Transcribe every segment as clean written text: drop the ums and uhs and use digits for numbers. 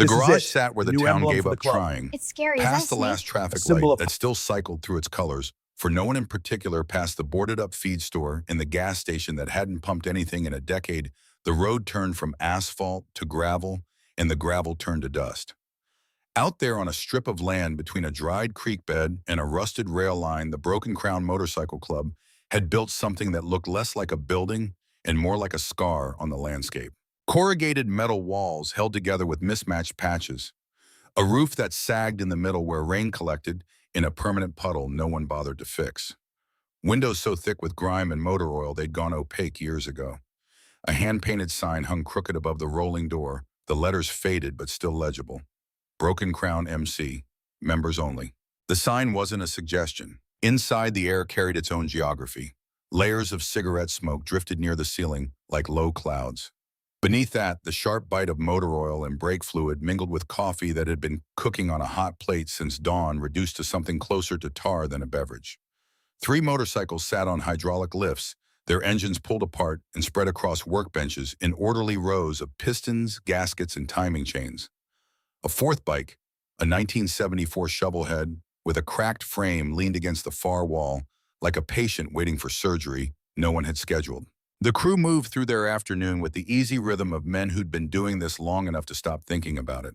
The This is garage it, sat where the the new town emblem gave for the up club. trying, It's scary. Is that a past the snake? last A traffic symbol light of that still cycled through its colors, for no one in particular past the boarded-up feed store and the gas station that hadn't pumped anything in a decade. The road turned from asphalt to gravel, and the gravel turned to dust. Out there on a strip of land between a dried creek bed and a rusted rail line, the Broken Crown Motorcycle Club had built something that looked less like a building and more like a scar on the landscape. Corrugated metal walls held together with mismatched patches, a roof that sagged in the middle where rain collected in a permanent puddle no one bothered to fix. Windows so thick with grime and motor oil they'd gone opaque years ago. A hand-painted sign hung crooked above the rolling door, the letters faded but still legible. Broken Crown MC, members only. The sign wasn't a suggestion. Inside, the air carried its own geography. Layers of cigarette smoke drifted near the ceiling like low clouds. Beneath that, the sharp bite of motor oil and brake fluid mingled with coffee that had been cooking on a hot plate since dawn, reduced to something closer to tar than a beverage. 3 motorcycles sat on hydraulic lifts, their engines pulled apart and spread across workbenches in orderly rows of pistons, gaskets, and timing chains. A 4th bike, a 1974 shovelhead with a cracked frame, leaned against the far wall like a patient waiting for surgery no one had scheduled. The crew moved through their afternoon with the easy rhythm of men who'd been doing this long enough to stop thinking about it.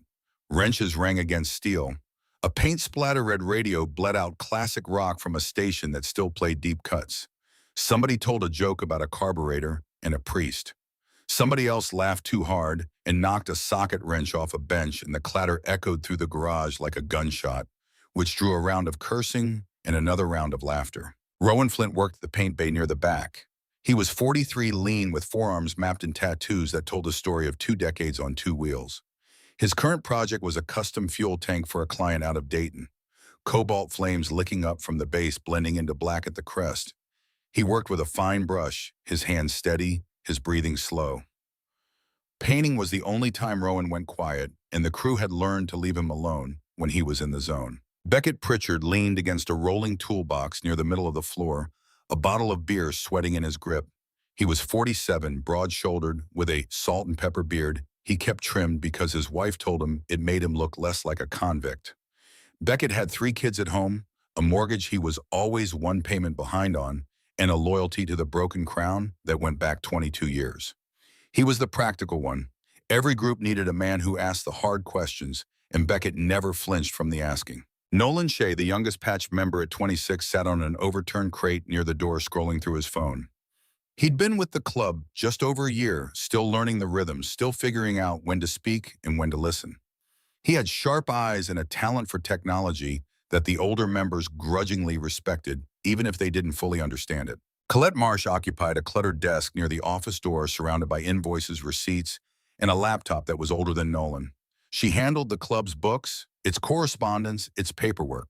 Wrenches rang against steel. A paint-splatter-red radio bled out classic rock from a station that still played deep cuts. Somebody told a joke about a carburetor and a priest. Somebody else laughed too hard and knocked a socket wrench off a bench, and the clatter echoed through the garage like a gunshot, which drew a round of cursing and another round of laughter. Rowan Flint worked the paint bay near the back. He was 43, lean, with forearms mapped in tattoos that told the story of 2 decades on 2 wheels. His current project was a custom fuel tank for a client out of Dayton. Cobalt flames licking up from the base, blending into black at the crest. He worked with a fine brush, his hands steady, his breathing slow. Painting was the only time Rowan went quiet, and the crew had learned to leave him alone when he was in the zone. Beckett Pritchard leaned against a rolling toolbox near the middle of the floor, a bottle of beer sweating in his grip. He was 47, broad-shouldered, with a salt and pepper beard he kept trimmed because his wife told him it made him look less like a convict. Beckett had 3 kids at home, a mortgage he was always 1 payment behind on, and a loyalty to the Broken Crown that went back 22 years. He was the practical one. Every group needed a man who asked the hard questions, and Beckett never flinched from the asking. Nolan Shea, the youngest patch member at 26, sat on an overturned crate near the door, scrolling through his phone. He'd been with the club just over a year, still learning the rhythms, still figuring out when to speak and when to listen. He had sharp eyes and a talent for technology that the older members grudgingly respected, even if they didn't fully understand it. Colette Marsh occupied a cluttered desk near the office door, surrounded by invoices, receipts, and a laptop that was older than Nolan. She handled the club's books, its correspondence, its paperwork.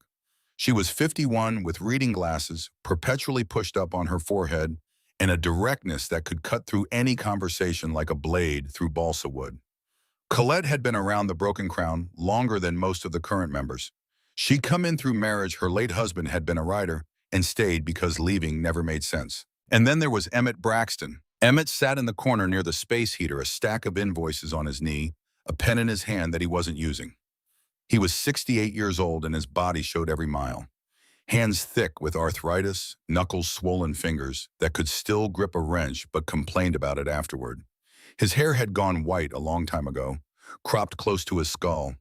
She was 51, with reading glasses perpetually pushed up on her forehead, and a directness that could cut through any conversation like a blade through balsa wood. Colette had been around the Broken Crown longer than most of the current members. She'd come in through marriage, her late husband had been a writer, and stayed because leaving never made sense. And then there was Emmett Braxton. Emmett sat in the corner near the space heater, a stack of invoices on his knee, a pen in his hand that he wasn't using. He was 68 years old, and his body showed every mile. Hands thick with arthritis, knuckles swollen fingers that could still grip a wrench but complained about it afterward. His hair had gone white a long time ago, cropped close to his skull.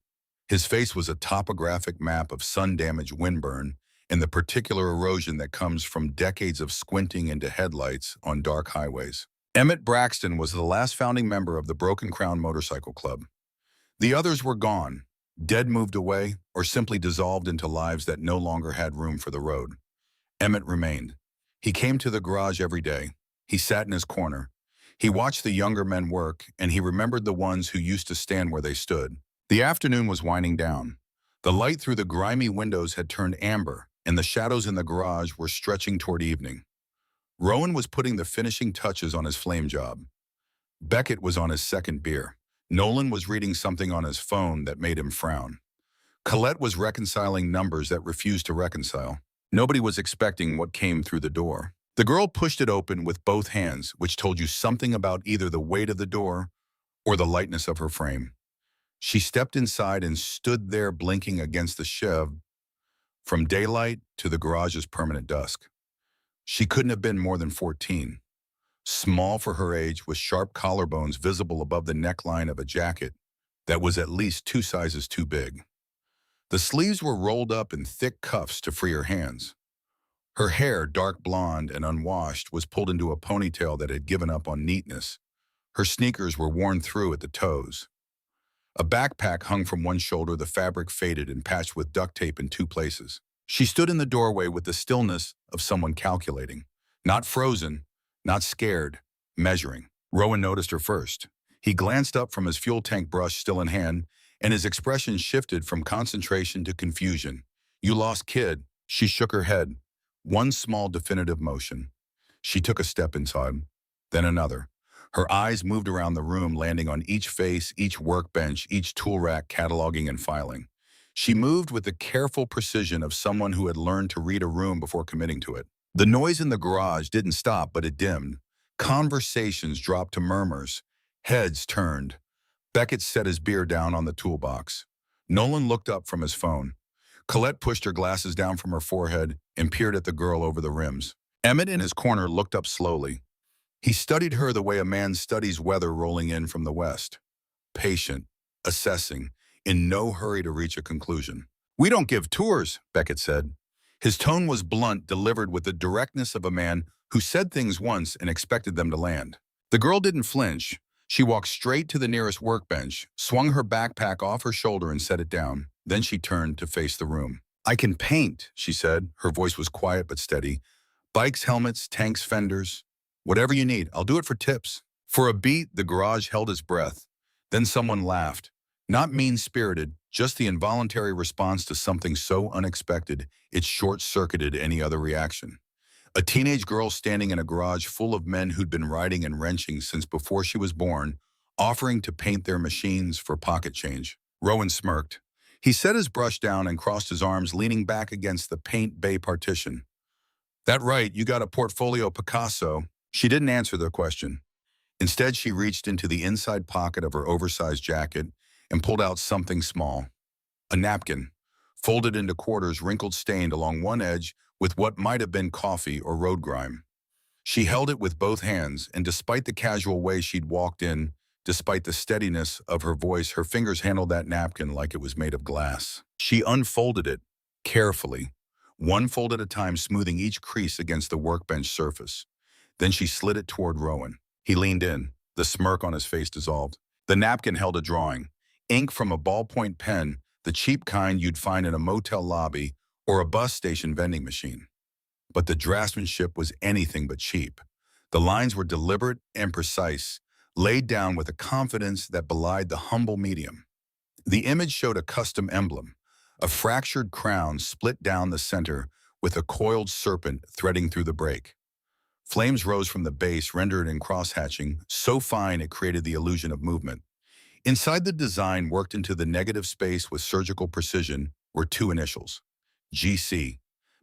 His face was a topographic map of sun-damaged windburn and the particular erosion that comes from decades of squinting into headlights on dark highways. Emmett Braxton was the last founding member of the Broken Crown Motorcycle Club. The others were gone, dead, moved away, or simply dissolved into lives that no longer had room for the road. Emmett remained. He came to the garage every day. He sat in his corner. He watched the younger men work, and he remembered the ones who used to stand where they stood. The afternoon was winding down. The light through the grimy windows had turned amber, and the shadows in the garage were stretching toward evening. Rowan was putting the finishing touches on his flame job. Beckett was on his 2nd beer. Nolan was reading something on his phone that made him frown. Colette was reconciling numbers that refused to reconcile. Nobody was expecting what came through the door. The girl pushed it open with both hands, which told you something about either the weight of the door or the lightness of her frame. She stepped inside and stood there blinking against the chev, from daylight to the garage's permanent dusk. She couldn't have been more than 14. Small for her age, with sharp collarbones visible above the neckline of a jacket that was at least 2 sizes too big. The sleeves were rolled up in thick cuffs to free her hands. Her hair, dark blonde and unwashed, was pulled into a ponytail that had given up on neatness. Her sneakers were worn through at the toes. A backpack hung from one shoulder, the fabric faded and patched with duct tape in 2 places. She stood in the doorway with the stillness of someone calculating. Not frozen, not scared, measuring. Rowan noticed her first. He glanced up from his fuel tank brush still in hand, and his expression shifted from concentration to confusion. "You lost, kid." She shook her head. One small definitive motion. She took a step inside, then another. Her eyes moved around the room, landing on each face, each workbench, each tool rack, cataloging and filing. She moved with the careful precision of someone who had learned to read a room before committing to it. The noise in the garage didn't stop, but it dimmed. Conversations dropped to murmurs. Heads turned. Beckett set his beer down on the toolbox. Nolan looked up from his phone. Colette pushed her glasses down from her forehead and peered at the girl over the rims. Emmett in his corner looked up slowly. He studied her the way a man studies weather rolling in from the west. Patient, assessing, in no hurry to reach a conclusion. "We don't give tours," Beckett said. His tone was blunt, delivered with the directness of a man who said things once and expected them to land. The girl didn't flinch. She walked straight to the nearest workbench, swung her backpack off her shoulder and set it down. Then she turned to face the room. "I can paint," she said. Her voice was quiet but steady. "Bikes, helmets, tanks, fenders. Whatever you need, I'll do it for tips." For a beat, the garage held its breath. Then someone laughed. Not mean-spirited, just the involuntary response to something so unexpected it short-circuited any other reaction. A teenage girl standing in a garage full of men who'd been riding and wrenching since before she was born, offering to paint their machines for pocket change. Rowan smirked. He set his brush down and crossed his arms, leaning back against the paint bay partition. "That right, you got a portfolio Picasso." She didn't answer the question. Instead, she reached into the inside pocket of her oversized jacket and pulled out something small. A napkin, folded into quarters, wrinkled, stained along one edge with what might have been coffee or road grime. She held it with both hands, and despite the casual way she'd walked in, despite the steadiness of her voice, her fingers handled that napkin like it was made of glass. She unfolded it, carefully, one fold at a time, smoothing each crease against the workbench surface. Then she slid it toward Rowan. He leaned in. The smirk on his face dissolved. The napkin held a drawing. Ink from a ballpoint pen, the cheap kind you'd find in a motel lobby or a bus station vending machine. But the draftsmanship was anything but cheap. The lines were deliberate and precise, laid down with a confidence that belied the humble medium. The image showed a custom emblem, a fractured crown split down the center with a coiled serpent threading through the break. Flames rose from the base, rendered in cross-hatching, so fine it created the illusion of movement. Inside the design, worked into the negative space with surgical precision, were 2 initials. GC.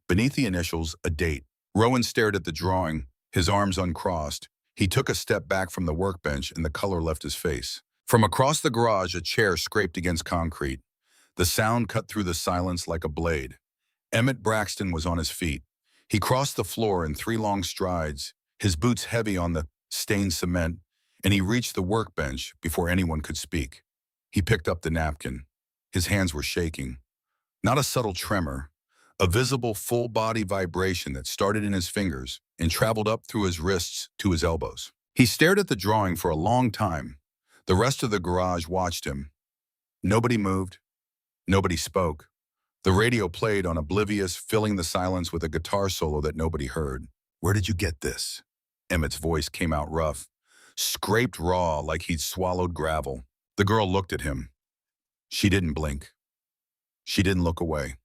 Beneath the initials, a date. Rowan stared at the drawing, his arms uncrossed. He took a step back from the workbench and the color left his face. From across the garage, a chair scraped against concrete. The sound cut through the silence like a blade. Emmett Braxton was on his feet. He crossed the floor in 3 long strides, his boots heavy on the stained cement, and he reached the workbench before anyone could speak. He picked up the napkin. His hands were shaking. Not a subtle tremor, a visible full-body vibration that started in his fingers and traveled up through his wrists to his elbows. He stared at the drawing for a long time. The rest of the garage watched him. Nobody moved. Nobody spoke. The radio played on, oblivious, filling the silence with a guitar solo that nobody heard. "Where did you get this?" Emmett's voice came out rough, scraped raw like he'd swallowed gravel. The girl looked at him. She didn't blink. She didn't look away.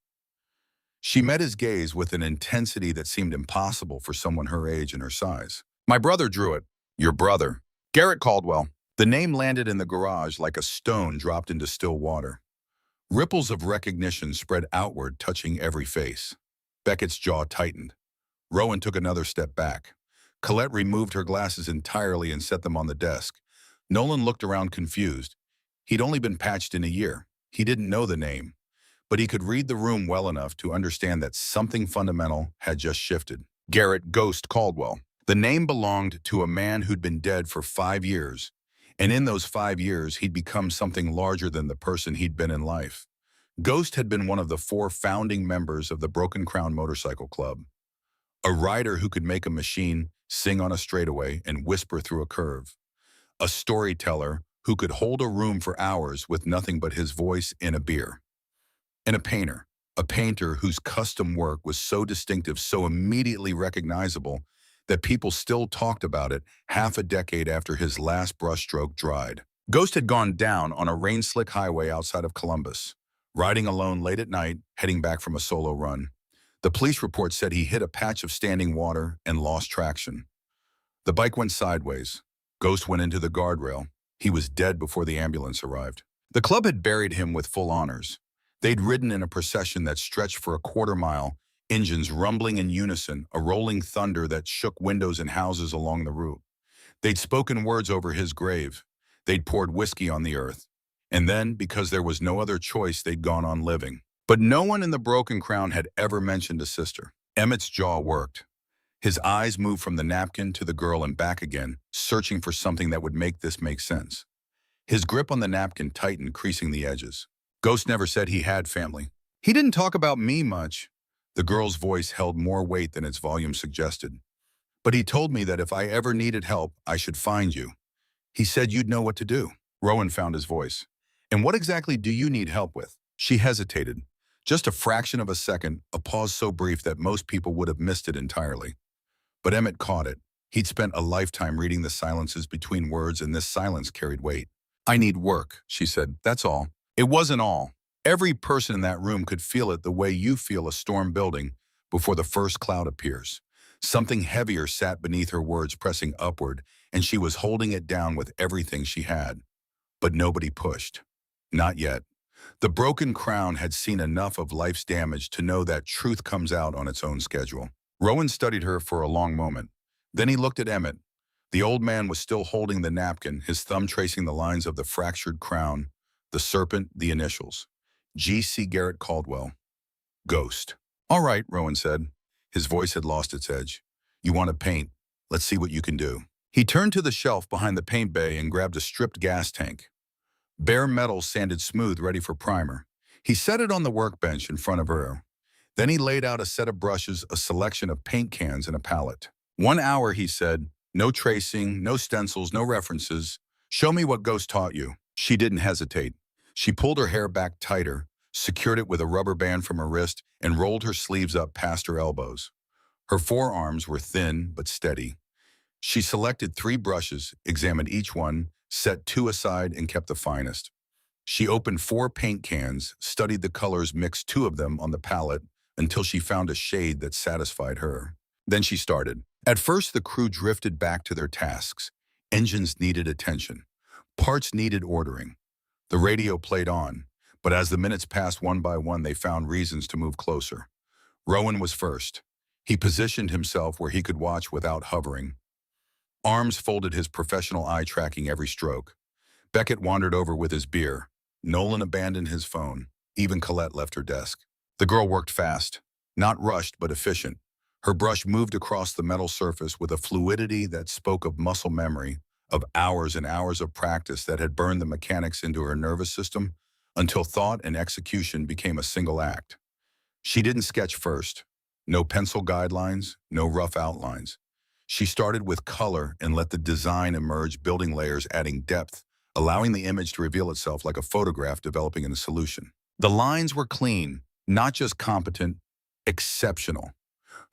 She met his gaze with an intensity that seemed impossible for someone her age and her size. "My brother drew it." "Your brother?" "Garrett Caldwell." The name landed in the garage like a stone dropped into still water. Ripples of recognition spread outward, touching every face. Beckett's jaw tightened. Rowan took another step back. Colette removed her glasses entirely and set them on the desk. Nolan looked around confused. He'd only been patched in a year. He didn't know the name, but he could read the room well enough to understand that something fundamental had just shifted. Garrett "Ghost" Caldwell. The name belonged to a man who'd been dead for 5 years, and in those 5 years, he'd become something larger than the person he'd been in life. Ghost had been one of the 4 founding members of the Broken Crown Motorcycle Club, a rider who could make a machine sing on a straightaway and whisper through a curve, a storyteller who could hold a room for hours with nothing but his voice and a beer, and a painter whose custom work was so distinctive, so immediately recognizable, that people still talked about it half a decade after his last brushstroke dried. Ghost had gone down on a rain-slick highway outside of Columbus, riding alone late at night, heading back from a solo run. The police report said he hit a patch of standing water and lost traction. The bike went sideways. Ghost went into the guardrail. He was dead before the ambulance arrived. The club had buried him with full honors. They'd ridden in a procession that stretched for a quarter-mile, engines rumbling in unison, a rolling thunder that shook windows and houses along the route. They'd spoken words over his grave. They'd poured whiskey on the earth. And then, because there was no other choice, they'd gone on living. But no one in the Broken Crown had ever mentioned a sister. Emmett's jaw worked. His eyes moved from the napkin to the girl and back again, searching for something that would make this make sense. His grip on the napkin tightened, creasing the edges. Ghost never said he had family. He didn't talk about me much. The girl's voice held more weight than its volume suggested. But he told me that if I ever needed help, I should find you. He said you'd know what to do. Rowan found his voice. And what exactly do you need help with? She hesitated. Just a fraction of a second, a pause so brief that most people would have missed it entirely. But Emmett caught it. He'd spent a lifetime reading the silences between words, and this silence carried weight. I need work, she said. That's all. It wasn't all. Every person in that room could feel it the way you feel a storm building before the first cloud appears. Something heavier sat beneath her words, pressing upward, and she was holding it down with everything she had. But nobody pushed. Not yet. The Broken Crown had seen enough of life's damage to know that truth comes out on its own schedule. Rowan studied her for a long moment. Then he looked at Emmett. The old man was still holding the napkin, his thumb tracing the lines of the fractured crown, the serpent, the initials. G.C. Garrett Caldwell. Ghost. All right, Rowan said. His voice had lost its edge. You want to paint? Let's see what you can do. He turned to the shelf behind the paint bay and grabbed a stripped gas tank. Bare metal sanded smooth, ready for primer. He set it on the workbench in front of her. Then he laid out a set of brushes, a selection of paint cans, and a palette. 1 hour, he said. No tracing, no stencils, no references. Show me what Ghost taught you. She didn't hesitate. She pulled her hair back tighter, secured it with a rubber band from her wrist, and rolled her sleeves up past her elbows. Her forearms were thin but steady. She selected 3 brushes, examined each one, set 2 aside, and kept the finest. She opened 4 paint cans, studied the colors, mixed 2 of them on the palette until she found a shade that satisfied her. Then she started. At first, the crew drifted back to their tasks. Engines needed attention. Parts needed ordering. The radio played on, but as the minutes passed one by one, they found reasons to move closer. Rowan was first. He positioned himself where he could watch without hovering. Arms folded, his professional eye tracking every stroke. Beckett wandered over with his beer. Nolan abandoned his phone. Even Colette left her desk. The girl worked fast, not rushed but efficient. Her brush moved across the metal surface with a fluidity that spoke of muscle memory, of hours and hours of practice that had burned the mechanics into her nervous system until thought and execution became a single act. She didn't sketch first. No pencil guidelines, no rough outlines. She started with color and let the design emerge, building layers, adding depth, allowing the image to reveal itself like a photograph developing in a solution. The lines were clean, not just competent, exceptional.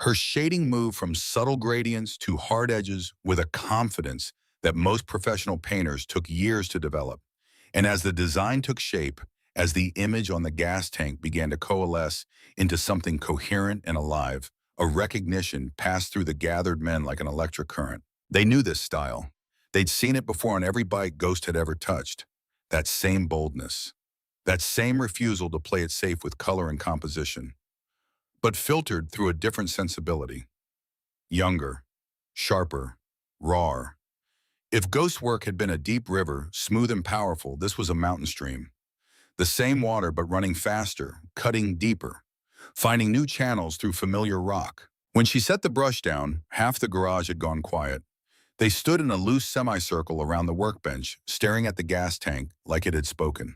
Her shading moved from subtle gradients to hard edges with a confidence that most professional painters took years to develop. And as the design took shape, as the image on the gas tank began to coalesce into something coherent and alive, a recognition passed through the gathered men like an electric current. They knew this style. They'd seen it before on every bike Ghost had ever touched. That same boldness. That same refusal to play it safe with color and composition. But filtered through a different sensibility. Younger, sharper, rawer. If ghost work had been a deep river, smooth and powerful, this was a mountain stream. The same water but running faster, cutting deeper, finding new channels through familiar rock. When she set the brush down, half the garage had gone quiet. They stood in a loose semicircle around the workbench, staring at the gas tank like it had spoken.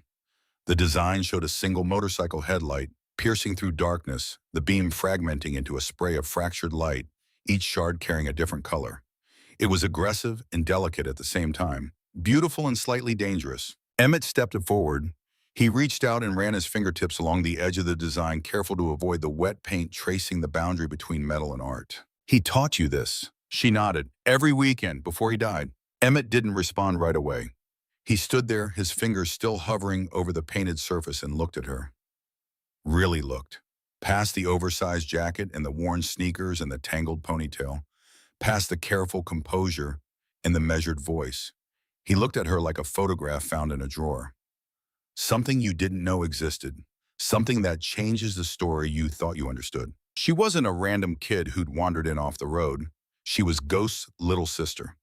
The design showed a single motorcycle headlight, piercing through darkness, the beam fragmenting into a spray of fractured light, each shard carrying a different color. It was aggressive and delicate at the same time, beautiful and slightly dangerous. Emmett stepped forward. He reached out and ran his fingertips along the edge of the design, careful to avoid the wet paint tracing the boundary between metal and art. "He taught you this?" She nodded. "Every weekend before he died." Emmett didn't respond right away. He stood there, his fingers still hovering over the painted surface, and looked at her. Really looked. Past the oversized jacket and the worn sneakers and the tangled ponytail. Past the careful composure and the measured voice. He looked at her like a photograph found in a drawer. "Something you didn't know existed. Something that changes the story you thought you understood." She wasn't a random kid who'd wandered in off the road. She was Ghost's little sister.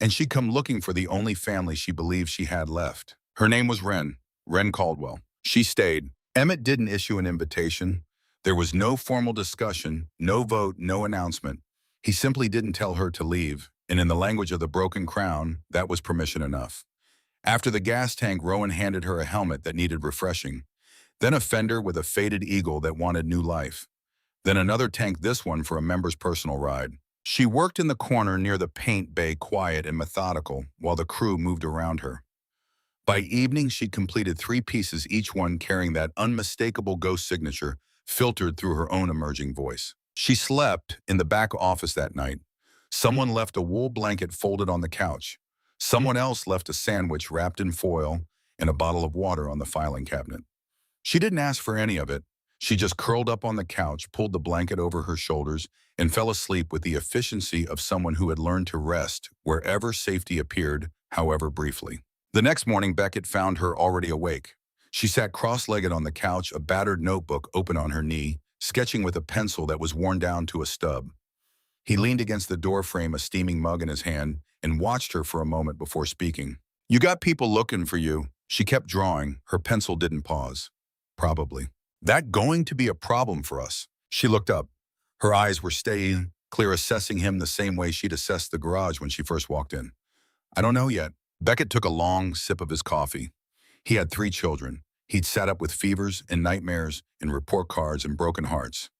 And she'd come looking for the only family she believed she had left. Her name was Wren Caldwell. She stayed. Emmett didn't issue an invitation. There was no formal discussion, no vote, no announcement. He simply didn't tell her to leave, and in the language of the Broken Crown, that was permission enough. After the gas tank, Rowan handed her a helmet that needed refreshing, then a fender with a faded eagle that wanted new life, then another tank, this one for a member's personal ride. She worked in the corner near the paint bay, quiet and methodical, while the crew moved around her. By evening, she'd completed 3 pieces, each one carrying that unmistakable ghost signature filtered through her own emerging voice. She slept in the back office that night. Someone left a wool blanket folded on the couch. Someone else left a sandwich wrapped in foil and a bottle of water on the filing cabinet. She didn't ask for any of it. She just curled up on the couch, pulled the blanket over her shoulders, and fell asleep with the efficiency of someone who had learned to rest wherever safety appeared, however briefly. The next morning, Beckett found her already awake. She sat cross-legged on the couch, a battered notebook open on her knee, sketching with a pencil that was worn down to a stub. He leaned against the doorframe, a steaming mug in his hand, and watched her for a moment before speaking. "You got people looking for you." She kept drawing. Her pencil didn't pause. "Probably. That going to be a problem for us?" She looked up. Her eyes were staying clear, assessing him the same way she'd assessed the garage when she first walked in. "I don't know yet." Beckett took a long sip of his coffee. He had 3 children. He'd sat up with fevers and nightmares and report cards and broken hearts.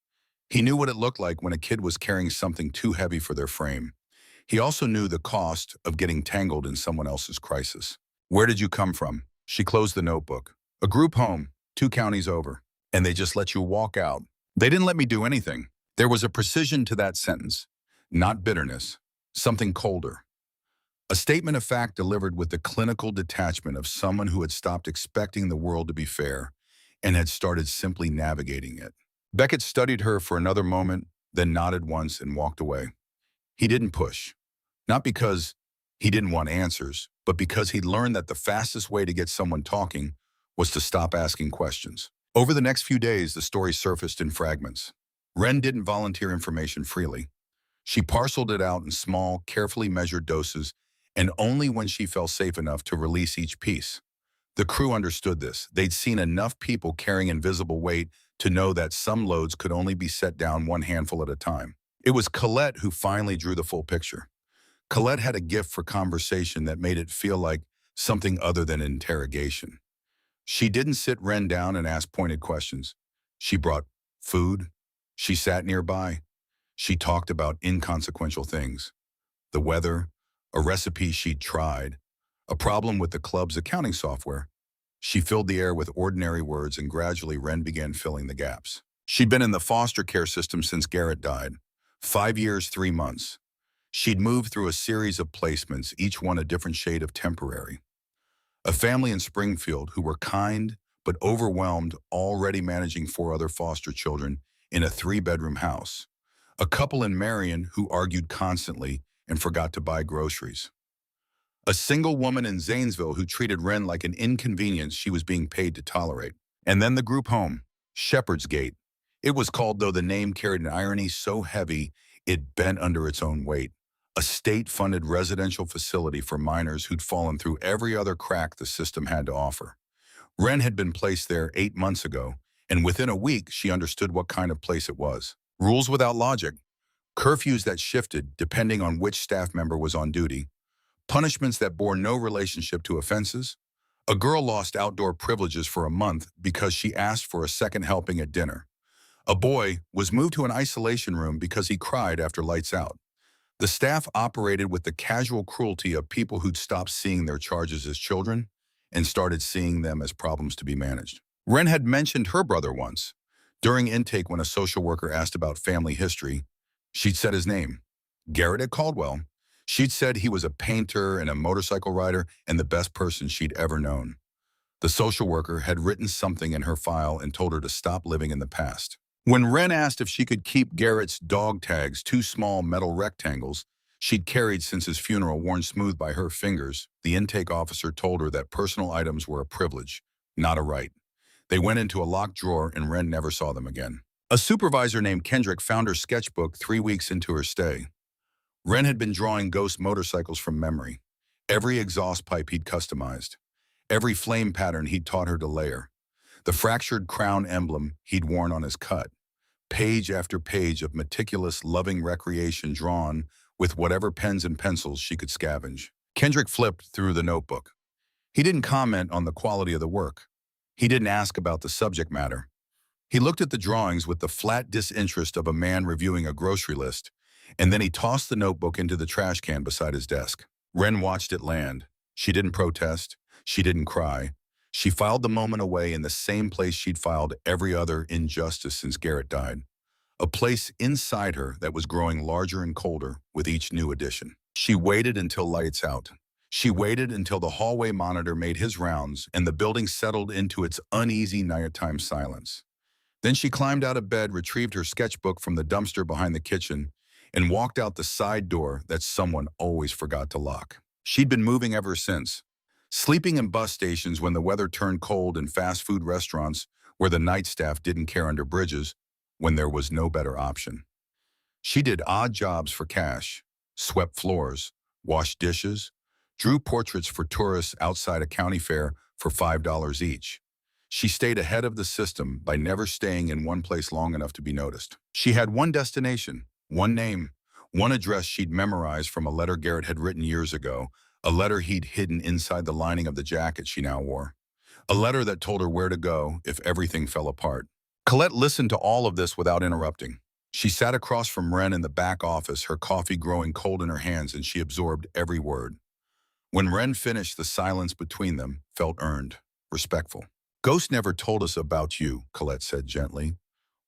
He knew what it looked like when a kid was carrying something too heavy for their frame. He also knew the cost of getting tangled in someone else's crisis. "Where did you come from?" She closed the notebook. "A group home, 2 counties over. And they just let you walk out." "They didn't let me do anything." There was a precision to that sentence. Not bitterness. Something colder. A statement of fact delivered with the clinical detachment of someone who had stopped expecting the world to be fair and had started simply navigating it. Beckett studied her for another moment, then nodded once and walked away. He didn't push. Not because he didn't want answers, but because he'd learned that the fastest way to get someone talking was to stop asking questions. Over the next few days, the story surfaced in fragments. Wren didn't volunteer information freely. She parceled it out in small, carefully measured doses, and only when she felt safe enough to release each piece. The crew understood this. They'd seen enough people carrying invisible weight to know that some loads could only be set down one handful at a time. It was Colette who finally drew the full picture. Colette had a gift for conversation that made it feel like something other than interrogation. She didn't sit Wren down and ask pointed questions. She brought food. She sat nearby. She talked about inconsequential things. The weather, a recipe she'd tried, a problem with the club's accounting software. She filled the air with ordinary words, and gradually Wren began filling the gaps. She'd been in the foster care system since Garrett died. 5 years, 3 months. She'd moved through a series of placements, each one a different shade of temporary. A family in Springfield who were kind but overwhelmed, already managing 4 other foster children in a 3-bedroom house. A couple in Marion who argued constantly and forgot to buy groceries. A single woman in Zanesville who treated Wren like an inconvenience she was being paid to tolerate. And then the group home, Shepherd's Gate. It was called, though the name carried an irony so heavy it bent under its own weight. a state-funded residential facility for minors who'd fallen through every other crack the system had to offer. Wren had been placed there 8 months ago, and within a week she understood what kind of place it was. Rules without logic, curfews that shifted depending on which staff member was on duty, punishments that bore no relationship to offenses. A girl lost outdoor privileges for a month because she asked for a second helping at dinner. A boy was moved to an isolation room because he cried after lights out. The staff operated with the casual cruelty of people who'd stopped seeing their charges as children and started seeing them as problems to be managed. Wren had mentioned her brother once. During intake, when a social worker asked about family history, she'd said his name, Garrett Caldwell. She'd said he was a painter and a motorcycle rider and the best person she'd ever known. The social worker had written something in her file and told her to stop living in the past. When Wren asked if she could keep Garrett's dog tags, two small metal rectangles she'd carried since his funeral worn smooth by her fingers, the intake officer told her that personal items were a privilege, not a right. They went into a locked drawer and Wren never saw them again. A supervisor named Kendrick found her sketchbook 3 weeks into her stay. Wren had been drawing ghost motorcycles from memory, every exhaust pipe he'd customized, every flame pattern he'd taught her to layer, the fractured crown emblem he'd worn on his cut, page after page of meticulous, loving recreation drawn with whatever pens and pencils she could scavenge. Kendrick flipped through the notebook. He didn't comment on the quality of the work. He didn't ask about the subject matter. He looked at the drawings with the flat disinterest of a man reviewing a grocery list, and then he tossed the notebook into the trash can beside his desk. Wren watched it land. She didn't protest. She didn't cry. She filed the moment away in the same place she'd filed every other injustice since Garrett died. A place inside her that was growing larger and colder with each new addition. She waited until lights out. She waited until the hallway monitor made his rounds and the building settled into its uneasy nighttime silence. Then she climbed out of bed, retrieved her sketchbook from the dumpster behind the kitchen, and walked out the side door that someone always forgot to lock. She'd been moving ever since. Sleeping in bus stations when the weather turned cold and fast food restaurants where the night staff didn't care under bridges when there was no better option. She did odd jobs for cash, swept floors, washed dishes, drew portraits for tourists outside a county fair for $5 each. She stayed ahead of the system by never staying in one place long enough to be noticed. She had one destination, one name, one address she'd memorized from a letter Garrett had written years ago, a letter he'd hidden inside the lining of the jacket she now wore. A letter that told her where to go if everything fell apart. Colette listened to all of this without interrupting. She sat across from Wren in the back office, her coffee growing cold in her hands, and she absorbed every word. When Wren finished, the silence between them felt earned, respectful. "Ghost never told us about you," Colette said gently.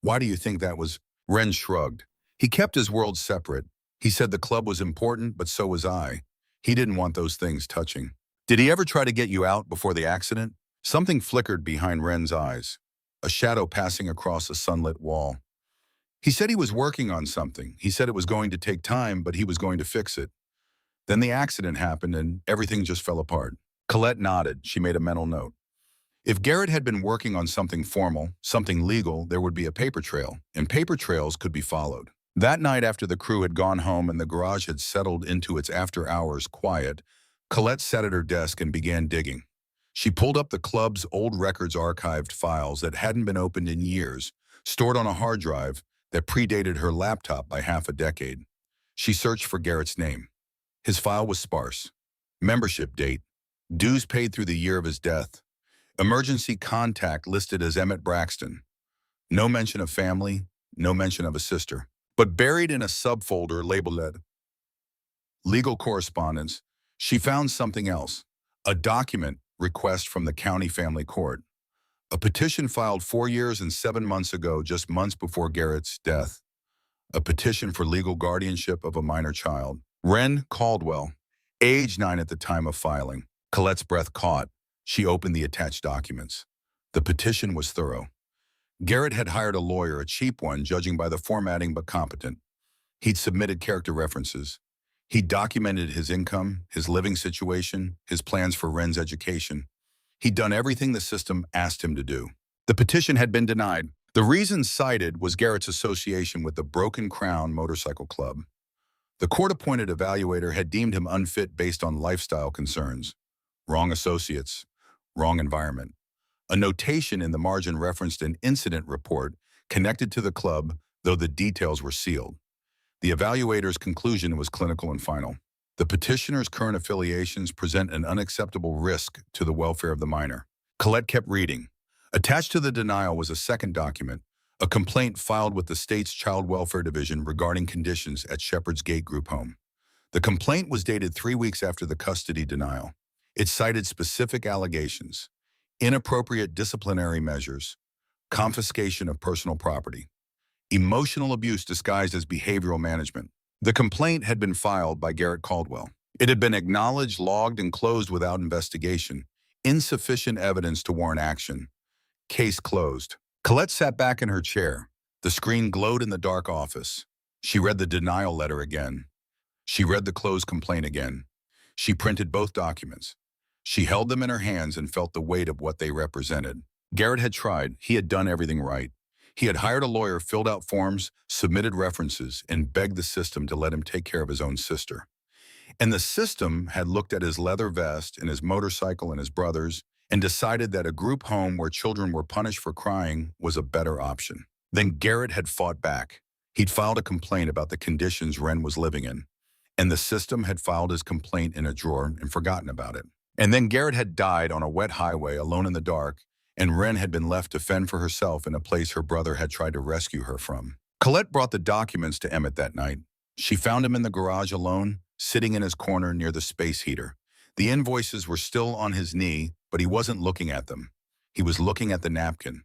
"Why do you think that was?" Wren shrugged. "He kept his world separate. He said the club was important, but so was I. He didn't want those things touching." "Did he ever try to get you out before the accident?" Something flickered behind Wren's eyes, a shadow passing across a sunlit wall. "He said he was working on something. He said it was going to take time, but he was going to fix it. Then the accident happened and everything just fell apart." Colette nodded. She made a mental note. If Garrett had been working on something formal, something legal, there would be a paper trail, and paper trails could be followed. That night, after the crew had gone home and the garage had settled into its after-hours quiet, Colette sat at her desk and began digging. She pulled up the club's old records archived files that hadn't been opened in years, stored on a hard drive that predated her laptop by half a decade. She searched for Garrett's name. His file was sparse. Membership date, dues paid through the year of his death, emergency contact listed as Emmett Braxton. No mention of family, no mention of a sister. But buried in a subfolder labeled Legal Correspondence, she found something else, a document request from the county family court. A petition filed 4 years and 7 months ago, just months before Garrett's death. A petition for legal guardianship of a minor child. Wren Caldwell, age 9 at the time of filing. Colette's breath caught. She opened the attached documents. The petition was thorough. Garrett had hired a lawyer, a cheap one, judging by the formatting, but competent. He'd submitted character references. He'd documented his income, his living situation, his plans for Wren's education. He'd done everything the system asked him to do. The petition had been denied. The reason cited was Garrett's association with the Broken Crown Motorcycle Club. The court-appointed evaluator had deemed him unfit based on lifestyle concerns. Wrong associates, wrong environment. A notation in the margin referenced an incident report connected to the club, though the details were sealed. The evaluator's conclusion was clinical and final. The petitioner's current affiliations present an unacceptable risk to the welfare of the minor. Colette kept reading. Attached to the denial was a second document, a complaint filed with the state's Child Welfare Division regarding conditions at Shepherd's Gate Group Home. The complaint was dated 3 weeks after the custody denial. It cited specific allegations: inappropriate disciplinary measures, confiscation of personal property, emotional abuse disguised as behavioral management. The complaint had been filed by Garrett Caldwell. It had been acknowledged, logged, and closed without investigation. Insufficient evidence to warrant action. Case closed. Colette sat back in her chair. The screen glowed in the dark office. She read the denial letter again. She read the closed complaint again. She printed both documents. She held them in her hands and felt the weight of what they represented. Garrett had tried. He had done everything right. He had hired a lawyer, filled out forms, submitted references, and begged the system to let him take care of his own sister. And the system had looked at his leather vest and his motorcycle and his brothers and decided that a group home where children were punished for crying was a better option. Then Garrett had fought back. He'd filed a complaint about the conditions Ren was living in, and the system had filed his complaint in a drawer and forgotten about it. And then Garrett had died on a wet highway alone in the dark, and Ren had been left to fend for herself in a place her brother had tried to rescue her from. Colette brought the documents to Emmett that night. She found him in the garage alone, sitting in his corner near the space heater. The invoices were still on his knee, but he wasn't looking at them. He was looking at the napkin.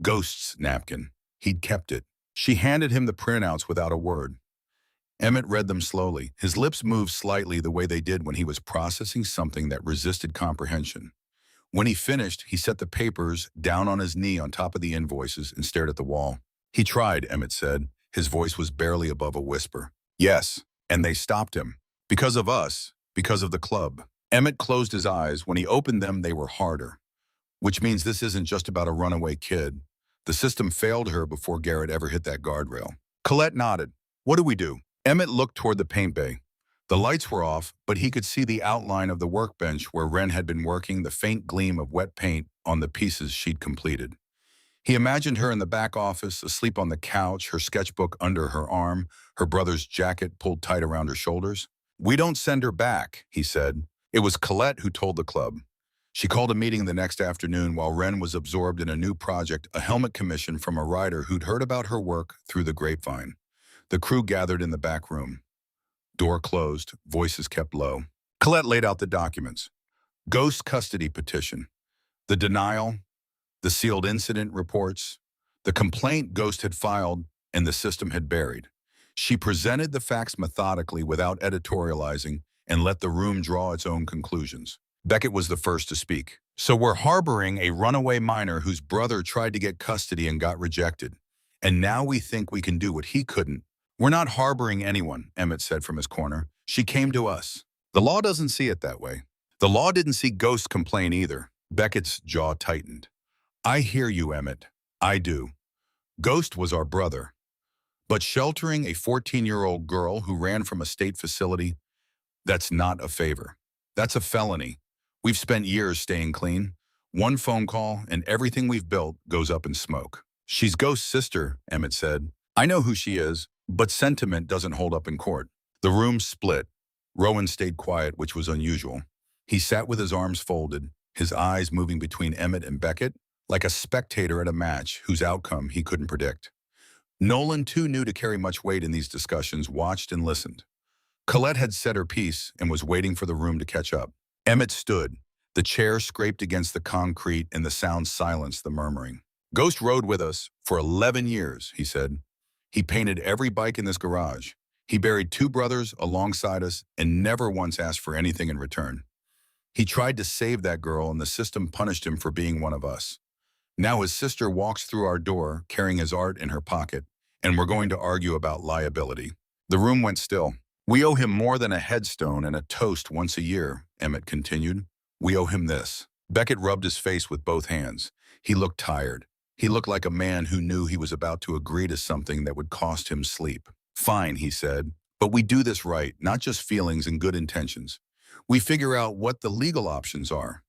Ghost's napkin. He'd kept it. She handed him the printouts without a word. Emmett read them slowly. His lips moved slightly the way they did when he was processing something that resisted comprehension. When he finished, he set the papers down on his knee on top of the invoices and stared at the wall. He tried, Emmett said. His voice was barely above a whisper. Yes, and they stopped him. Because of us, because of the club. Emmett closed his eyes. When he opened them, they were harder. Which means this isn't just about a runaway kid. The system failed her before Garrett ever hit that guardrail. Colette nodded. What do we do? Emmett looked toward the paint bay. The lights were off, but he could see the outline of the workbench where Ren had been working, the faint gleam of wet paint on the pieces she'd completed. He imagined her in the back office, asleep on the couch, her sketchbook under her arm, her brother's jacket pulled tight around her shoulders. We don't send her back, he said. It was Colette who told the club. She called a meeting the next afternoon while Ren was absorbed in a new project, a helmet commission from a writer who'd heard about her work through the grapevine. The crew gathered in the back room. Door closed, voices kept low. Colette laid out the documents. Ghost custody petition. The denial. The sealed incident reports. The complaint Ghost had filed and the system had buried. She presented the facts methodically without editorializing and let the room draw its own conclusions. Beckett was the first to speak. So we're harboring a runaway minor whose brother tried to get custody and got rejected. And now we think we can do what he couldn't. We're not harboring anyone, Emmett said from his corner. She came to us. The law doesn't see it that way. The law didn't see Ghost's complaint either. Beckett's jaw tightened. I hear you, Emmett. I do. Ghost was our brother. But sheltering a 14-year-old girl who ran from a state facility, that's not a favor. That's a felony. We've spent years staying clean. One phone call and everything we've built goes up in smoke. She's Ghost's sister, Emmett said. I know who she is, but sentiment doesn't hold up in court. The room split. Rowan stayed quiet, which was unusual. He sat with his arms folded, his eyes moving between Emmett and Beckett, like a spectator at a match whose outcome he couldn't predict. Nolan, too new to carry much weight in these discussions, watched and listened. Colette had said her piece and was waiting for the room to catch up. Emmett stood. The chair scraped against the concrete and the sound silenced the murmuring. Ghost rode with us for 11 years, he said. He painted every bike in this garage. He buried 2 brothers alongside us and never once asked for anything in return. He tried to save that girl and the system punished him for being one of us. Now his sister walks through our door carrying his art in her pocket, and we're going to argue about liability. The room went still. We owe him more than a headstone and a toast once a year, Emmett continued. We owe him this. Beckett rubbed his face with both hands. He looked tired. He looked like a man who knew he was about to agree to something that would cost him sleep. Fine, he said. But we do this right, not just feelings and good intentions. We figure out what the legal options are.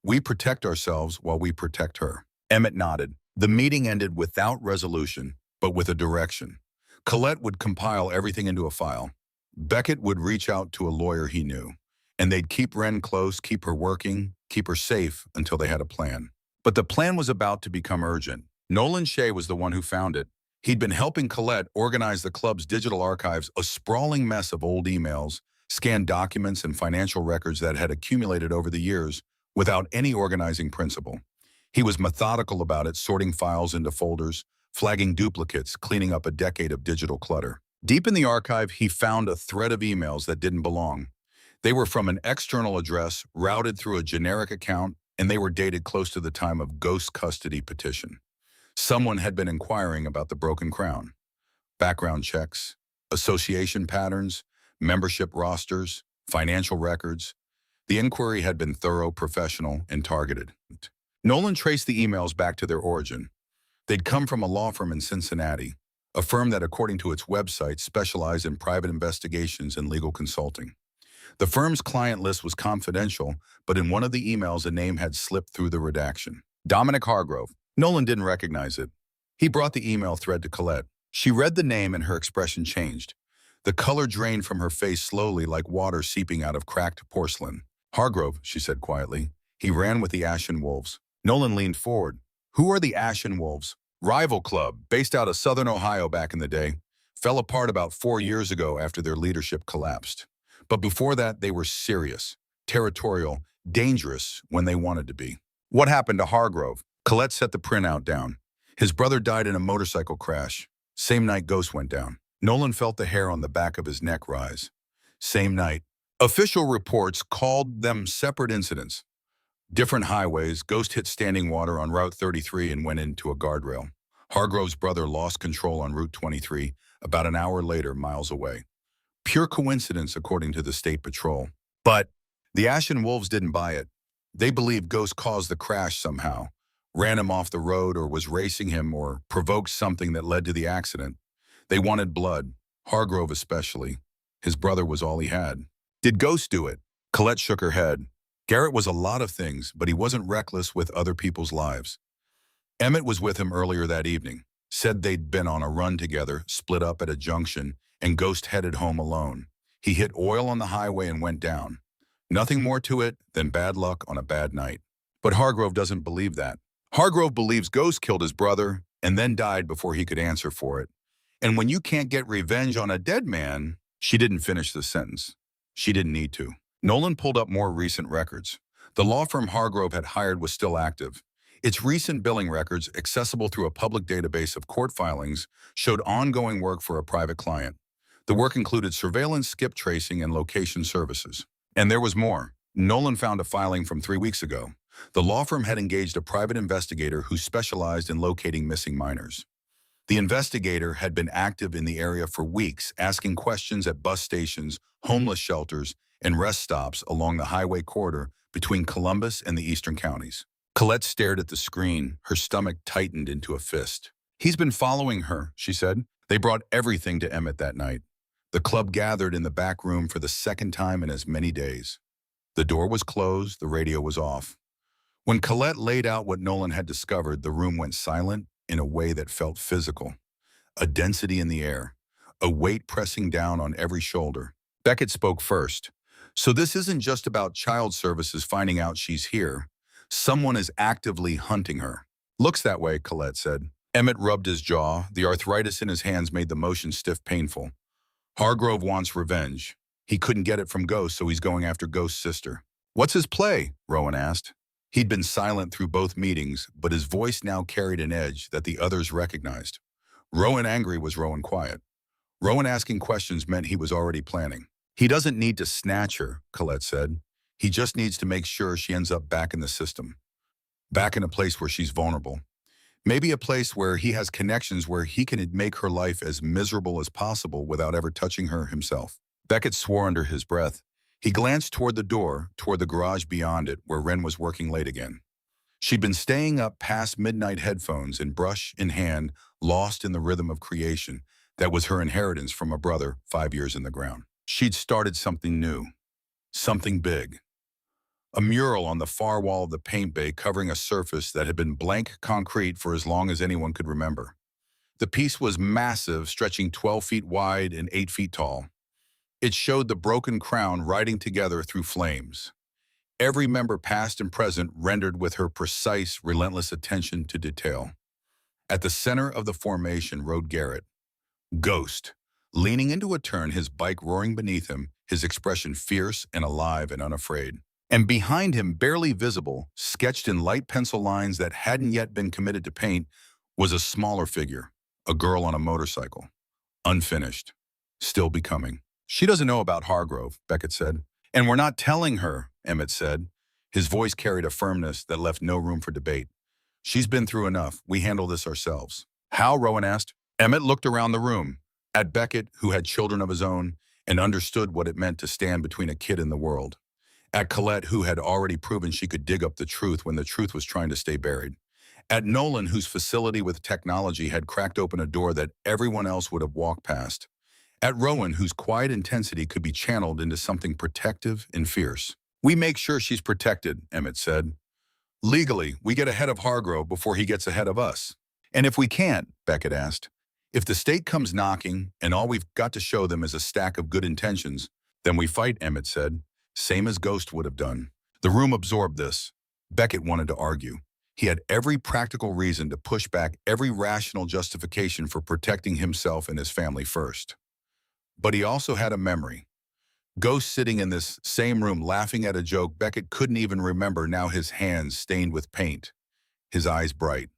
We protect ourselves while we protect her. Emmett nodded. The meeting ended without resolution, but with a direction. Colette would compile everything into a file. Beckett would reach out to a lawyer he knew, and they'd keep Wren close, keep her working, keep her safe until they had a plan. But the plan was about to become urgent. Nolan Shea was the one who found it. He'd been helping Colette organize the club's digital archives, a sprawling mess of old emails, scanned documents, and financial records that had accumulated over the years without any organizing principle. He was methodical about it, sorting files into folders, flagging duplicates, cleaning up a decade of digital clutter. Deep in the archive, he found a thread of emails that didn't belong. They were from an external address, routed through a generic account, and they were dated close to the time of Ghost Custody petition. Someone had been inquiring about the Broken Crown. Background checks, association patterns, membership rosters, financial records. The inquiry had been thorough, professional, and targeted. Nolan traced the emails back to their origin. They'd come from a law firm in Cincinnati, a firm that, according to its website, specialized in private investigations and legal consulting. The firm's client list was confidential, but in one of the emails a name had slipped through the redaction. Dominic Hargrove. Nolan didn't recognize it. He brought the email thread to Colette. She read the name and her expression changed. The color drained from her face slowly like water seeping out of cracked porcelain. Hargrove, she said quietly. He ran with the Ashen Wolves. Nolan leaned forward. Who are the Ashen Wolves? Rival club, based out of Southern Ohio back in the day. Fell apart about 4 years ago after their leadership collapsed. But before that, they were serious, territorial, dangerous when they wanted to be. What happened to Hargrove? Colette set the printout down. His brother died in a motorcycle crash. Same night Ghost went down. Nolan felt the hair on the back of his neck rise. Same night. Official reports called them separate incidents. Different highways. Ghost hit standing water on Route 33 and went into a guardrail. Hargrove's brother lost control on Route 23 about an hour later, miles away. Pure coincidence, according to the State Patrol. But the Ashen Wolves didn't buy it. They believed Ghost caused the crash somehow, ran him off the road or was racing him or provoked something that led to the accident. They wanted blood, Hargrove especially. His brother was all he had. Did Ghost do it? Colette shook her head. Garrett was a lot of things, but he wasn't reckless with other people's lives. Emmett was with him earlier that evening, said they'd been on a run together, split up at a junction, and Ghost headed home alone. He hit oil on the highway and went down. Nothing more to it than bad luck on a bad night. But Hargrove doesn't believe that. Hargrove believes Ghost killed his brother and then died before he could answer for it. And when you can't get revenge on a dead man, she didn't finish the sentence. She didn't need to. Nolan pulled up more recent records. The law firm Hargrove had hired was still active. Its recent billing records, accessible through a public database of court filings, showed ongoing work for a private client. The work included surveillance, skip tracing, and location services. And there was more. Nolan found a filing from 3 weeks ago. The law firm had engaged a private investigator who specialized in locating missing minors. The investigator had been active in the area for weeks, asking questions at bus stations, homeless shelters, and rest stops along the highway corridor between Columbus and the eastern counties. Colette stared at the screen, her stomach tightened into a fist. He's been following her, she said. They brought everything to Emmett that night. The club gathered in the back room for the second time in as many days. The door was closed, the radio was off. When Colette laid out what Nolan had discovered, the room went silent in a way that felt physical. A density in the air, a weight pressing down on every shoulder. Beckett spoke first. So this isn't just about child services finding out she's here. Someone is actively hunting her. Looks that way, Colette said. Emmett rubbed his jaw. The arthritis in his hands made the motion stiff, painful. Hargrove wants revenge. He couldn't get it from Ghost, so he's going after Ghost's sister. What's his play? Rowan asked. He'd been silent through both meetings, but his voice now carried an edge that the others recognized. Rowan angry was Rowan quiet. Rowan asking questions meant he was already planning. He doesn't need to snatch her, Colette said. He just needs to make sure she ends up back in the system. Back in a place where she's vulnerable. Maybe a place where he has connections where he can make her life as miserable as possible without ever touching her himself. Beckett swore under his breath. He glanced toward the door, toward the garage beyond it, where Wren was working late again. She'd been staying up past midnight, headphones and brush in hand, lost in the rhythm of creation. That was her inheritance from a brother 5 years in the ground. She'd started something new, something big. A mural on the far wall of the paint bay covering a surface that had been blank concrete for as long as anyone could remember. The piece was massive, stretching 12 feet wide and 8 feet tall. It showed the broken crown riding together through flames. Every member past and present rendered with her precise, relentless attention to detail. At the center of the formation rode Garrett, Ghost, leaning into a turn, his bike roaring beneath him, his expression fierce and alive and unafraid. And behind him, barely visible, sketched in light pencil lines that hadn't yet been committed to paint, was a smaller figure, a girl on a motorcycle, unfinished, still becoming. She doesn't know about Hargrove, Beckett said. And we're not telling her, Emmett said. His voice carried a firmness that left no room for debate. She's been through enough. We handle this ourselves. How? Rowan asked. Emmett looked around the room, at Beckett, who had children of his own and understood what it meant to stand between a kid and the world. At Colette, who had already proven she could dig up the truth when the truth was trying to stay buried. At Nolan, whose facility with technology had cracked open a door that everyone else would have walked past. At Rowan, whose quiet intensity could be channeled into something protective and fierce. We make sure she's protected, Emmett said. Legally, we get ahead of Hargrove before he gets ahead of us. And if we can't, Beckett asked, if the state comes knocking and all we've got to show them is a stack of good intentions, then we fight, Emmett said, same as Ghost would have done. The room absorbed this. Beckett wanted to argue. He had every practical reason to push back every rational justification for protecting himself and his family first. But he also had a memory. Ghost sitting in this same room laughing at a joke Beckett couldn't even remember, now his hands stained with paint, his eyes bright.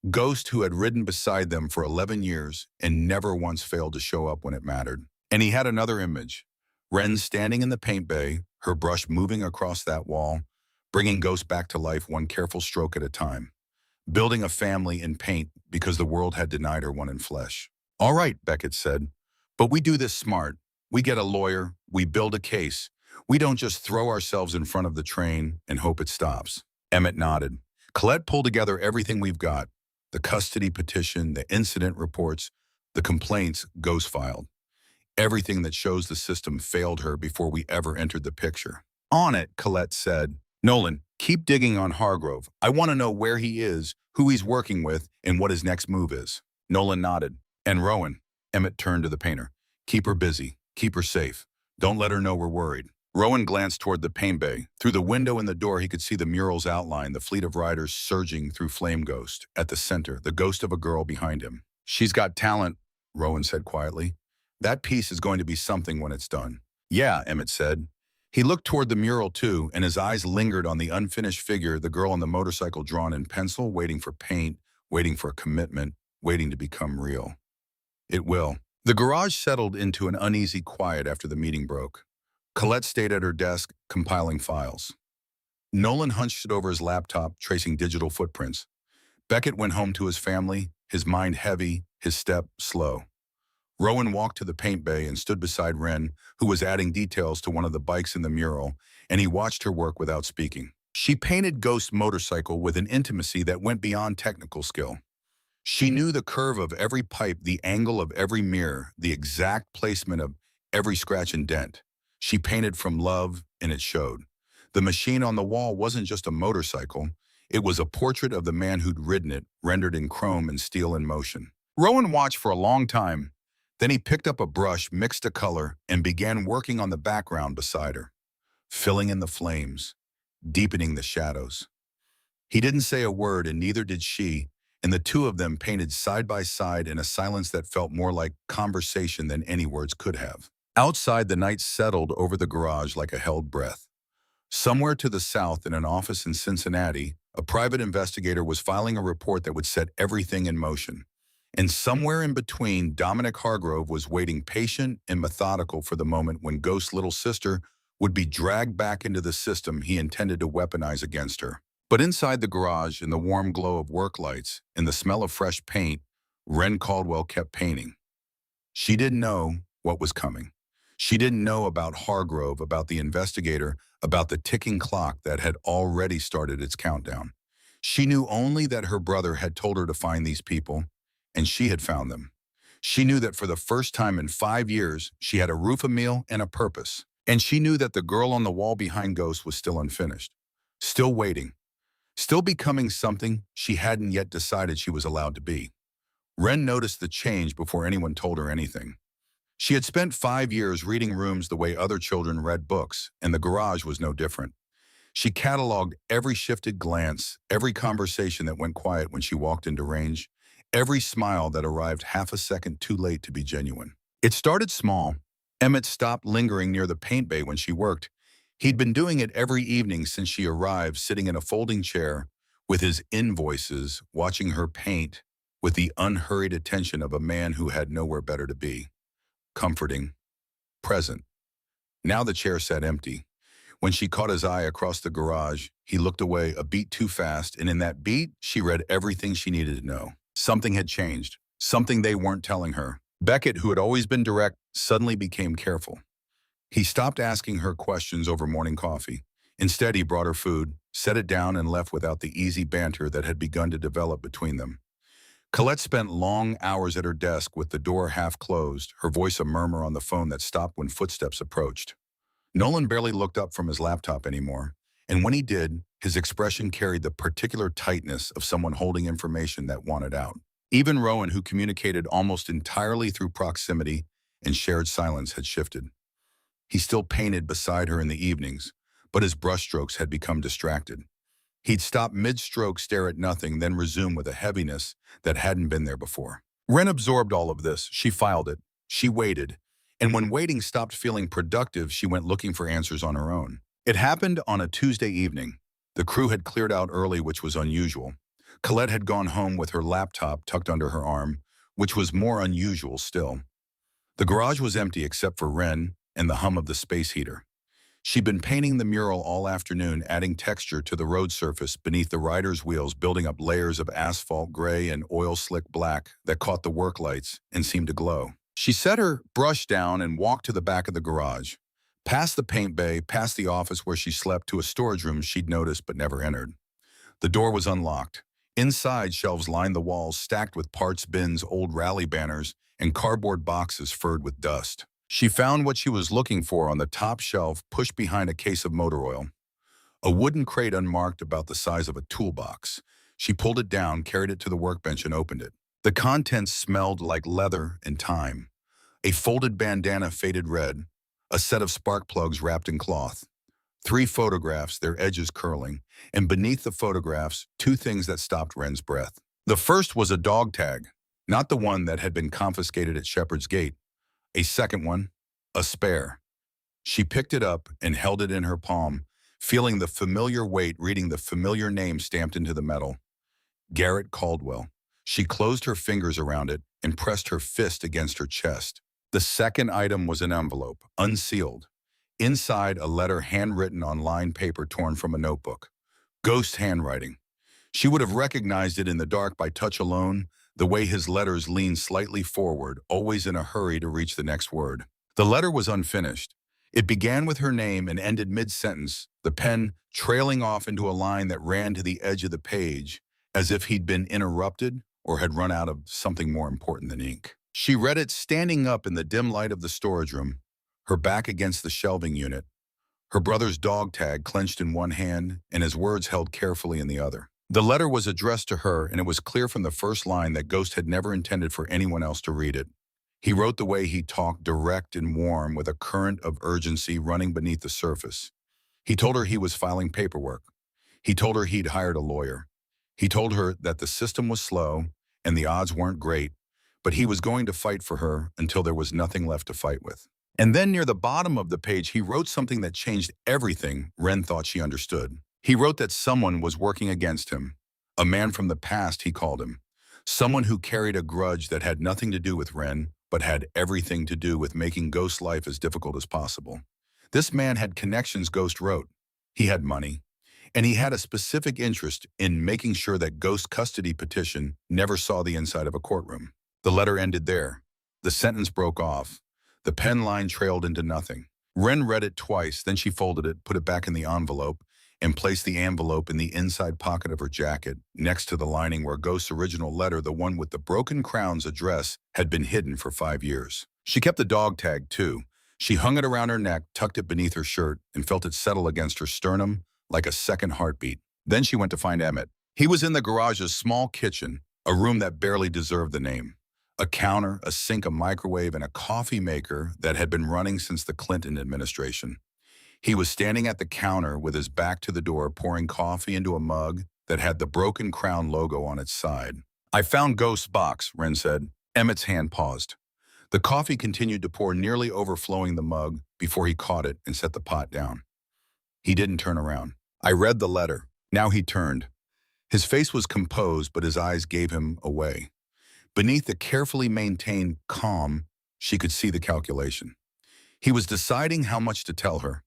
Ghost, who had ridden beside them for 11 years and never once failed to show up when it mattered. And he had another image. Wren standing in the paint bay, her brush moving across that wall, bringing Ghost back to life one careful stroke at a time. Building a family in paint because the world had denied her one in flesh. All right, Beckett said, but we do this smart. We get a lawyer, we build a case. We don't just throw ourselves in front of the train and hope it stops. Emmett nodded. Colette pulled together everything we've got. The custody petition, the incident reports, the complaints Ghost filed. Everything that shows the system failed her before we ever entered the picture. On it, Colette said. Nolan, keep digging on Hargrove. I want to know where he is, who he's working with, and what his next move is. Nolan nodded. And Rowan, Emmett turned to the painter. Keep her busy. Keep her safe. Don't let her know we're worried. Rowan glanced toward the paint bay. Through the window in the door, he could see the mural's outline, the fleet of riders surging through Flame Ghost. At the center, the ghost of a girl behind him. She's got talent, Rowan said quietly. That piece is going to be something when it's done. Yeah, Emmett said. He looked toward the mural too, and his eyes lingered on the unfinished figure, the girl on the motorcycle drawn in pencil, waiting for paint, waiting for a commitment, waiting to become real. It will. The garage settled into an uneasy quiet after the meeting broke. Colette stayed at her desk, compiling files. Nolan hunched over his laptop, tracing digital footprints. Beckett went home to his family, his mind heavy, his step slow. Rowan walked to the paint bay and stood beside Wren, who was adding details to one of the bikes in the mural, and he watched her work without speaking. She painted Ghost's motorcycle with an intimacy that went beyond technical skill. She knew the curve of every pipe, the angle of every mirror, the exact placement of every scratch and dent. She painted from love, and it showed. The machine on the wall wasn't just a motorcycle. It was a portrait of the man who'd ridden it, rendered in chrome and steel in motion. Rowan watched for a long time. Then he picked up a brush, mixed a color, and began working on the background beside her, filling in the flames, deepening the shadows. He didn't say a word, and neither did she, and the two of them painted side by side in a silence that felt more like conversation than any words could have. Outside, the night settled over the garage like a held breath. Somewhere to the south, in an office in Cincinnati, a private investigator was filing a report that would set everything in motion. And somewhere in between, Dominic Hargrove was waiting patient and methodical for the moment when Ghost's little sister would be dragged back into the system he intended to weaponize against her. But inside the garage, in the warm glow of work lights and the smell of fresh paint, Wren Caldwell kept painting. She didn't know what was coming. She didn't know about Hargrove, about the investigator, about the ticking clock that had already started its countdown. She knew only that her brother had told her to find these people, and she had found them. She knew that for the first time in 5 years, she had a roof, a meal, and a purpose. And she knew that the girl on the wall behind Ghost was still unfinished, still waiting, still becoming something she hadn't yet decided she was allowed to be. Wren noticed the change before anyone told her anything. She had spent 5 years reading rooms the way other children read books, and the garage was no different. She cataloged every shifted glance, every conversation that went quiet when she walked into range, every smile that arrived half a second too late to be genuine. It started small. Emmett stopped lingering near the paint bay when she worked. He'd been doing it every evening since she arrived, sitting in a folding chair with his invoices, watching her paint with the unhurried attention of a man who had nowhere better to be. Comforting, present. Now the chair sat empty. When she caught his eye across the garage, he looked away a beat too fast, and in that beat, she read everything she needed to know. Something had changed, something they weren't telling her. Beckett, who had always been direct, suddenly became careful. He stopped asking her questions over morning coffee. Instead, he brought her food, set it down, and left without the easy banter that had begun to develop between them. Colette spent long hours at her desk with the door half closed, her voice a murmur on the phone that stopped when footsteps approached. Nolan barely looked up from his laptop anymore, and when he did, his expression carried the particular tightness of someone holding information that wanted out. Even Rowan, who communicated almost entirely through proximity and shared silence, had shifted. He still painted beside her in the evenings, but his brushstrokes had become distracted. He'd stop mid-stroke, stare at nothing, then resume with a heaviness that hadn't been there before. Wren absorbed all of this. She filed it. She waited. And when waiting stopped feeling productive, she went looking for answers on her own. It happened on a Tuesday evening. The crew had cleared out early, which was unusual. Colette had gone home with her laptop tucked under her arm, which was more unusual still. The garage was empty except for Wren and the hum of the space heater. She'd been painting the mural all afternoon, adding texture to the road surface beneath the rider's wheels, building up layers of asphalt gray and oil slick black that caught the work lights and seemed to glow. She set her brush down and walked to the back of the garage, past the paint bay, past the office where she slept, to a storage room she'd noticed but never entered. The door was unlocked. Inside, shelves lined the walls, stacked with parts bins, old rally banners, and cardboard boxes furred with dust. She found what she was looking for on the top shelf, pushed behind a case of motor oil. A wooden crate unmarked, about the size of a toolbox. She pulled it down, carried it to the workbench, and opened it. The contents smelled like leather and time. A folded bandana, faded red, a set of spark plugs wrapped in cloth, 3 photographs, their edges curling, and beneath the photographs, 2 things that stopped Wren's breath. The first was a dog tag, not the one that had been confiscated at Shepherd's Gate. A second one, a spare. She picked it up and held it in her palm, feeling the familiar weight, reading the familiar name stamped into the metal. Garrett Caldwell. She closed her fingers around it and pressed her fist against her chest. The second item was an envelope, unsealed. Inside, a letter handwritten on lined paper torn from a notebook. Ghost handwriting. She would have recognized it in the dark by touch alone, the way his letters leaned slightly forward, always in a hurry to reach the next word. The letter was unfinished. It began with her name and ended mid-sentence, the pen trailing off into a line that ran to the edge of the page, as if he'd been interrupted or had run out of something more important than ink. She read it standing up in the dim light of the storage room, her back against the shelving unit, her brother's dog tag clenched in one hand and his words held carefully in the other. The letter was addressed to her, and it was clear from the first line that Ghost had never intended for anyone else to read it. He wrote the way he talked, direct and warm, with a current of urgency running beneath the surface. He told her he was filing paperwork. He told her he'd hired a lawyer. He told her that the system was slow and the odds weren't great, but he was going to fight for her until there was nothing left to fight with. And then near the bottom of the page, he wrote something that changed everything Wren thought she understood. He wrote that someone was working against him. A man from the past, he called him. Someone who carried a grudge that had nothing to do with Wren, but had everything to do with making Ghost's life as difficult as possible. This man had connections, Ghost wrote. He had money. And he had a specific interest in making sure that Ghost's custody petition never saw the inside of a courtroom. The letter ended there. The sentence broke off. The pen line trailed into nothing. Wren read it twice, then she folded it, put it back in the envelope, and placed the envelope in the inside pocket of her jacket, next to the lining where Ghost's original letter, the one with the broken crown's address, had been hidden for 5 years. She kept the dog tag, too. She hung it around her neck, tucked it beneath her shirt, and felt it settle against her sternum like a second heartbeat. Then she went to find Emmett. He was in the garage's small kitchen, a room that barely deserved the name. A counter, a sink, a microwave, and a coffee maker that had been running since the Clinton administration. He was standing at the counter with his back to the door, pouring coffee into a mug that had the Broken Crown logo on its side. "I found Ghost's box," Wren said. Emmett's hand paused. The coffee continued to pour, nearly overflowing the mug before he caught it and set the pot down. He didn't turn around. "I read the letter." Now he turned. His face was composed, but his eyes gave him away. Beneath the carefully maintained calm, she could see the calculation. He was deciding how much to tell her.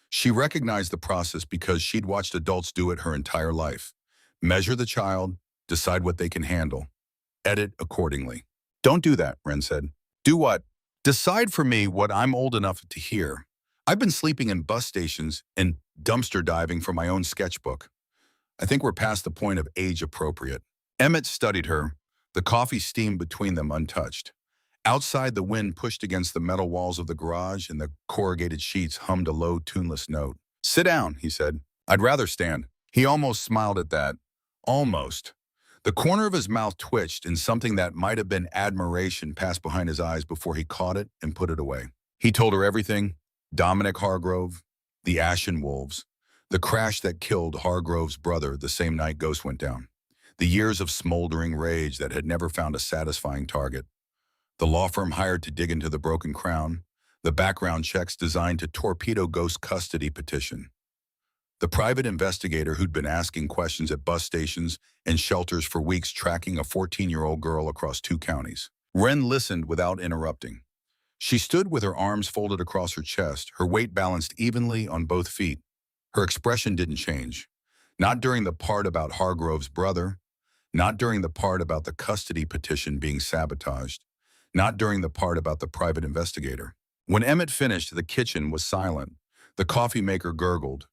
She recognized the process because she'd watched adults do it her entire life. Measure the child, decide what they can handle, edit accordingly. "Don't do that," Wren said. "Do what?" "Decide for me what I'm old enough to hear. I've been sleeping in bus stations and dumpster diving for my own sketchbook. I think we're past the point of age appropriate." Emmett studied her, the coffee steamed between them untouched. Outside, the wind pushed against the metal walls of the garage and the corrugated sheets hummed a low, tuneless note. "Sit down," he said. "I'd rather stand." He almost smiled at that. Almost. The corner of his mouth twitched and something that might have been admiration passed behind his eyes before he caught it and put it away. He told her everything. Dominic Hargrove, the Ashen Wolves, the crash that killed Hargrove's brother the same night Ghost went down, the years of smoldering rage that had never found a satisfying target, the law firm hired to dig into the Broken Crown, the background checks designed to torpedo Ghost's custody petition, the private investigator who'd been asking questions at bus stations and shelters for weeks, tracking a 14-year-old girl across 2 counties. Wren listened without interrupting. She stood with her arms folded across her chest, her weight balanced evenly on both feet. Her expression didn't change. Not during the part about Hargrove's brother, not during the part about the custody petition being sabotaged, not during the part about the private investigator. When Emmett finished, the kitchen was silent. The coffee maker gurgled.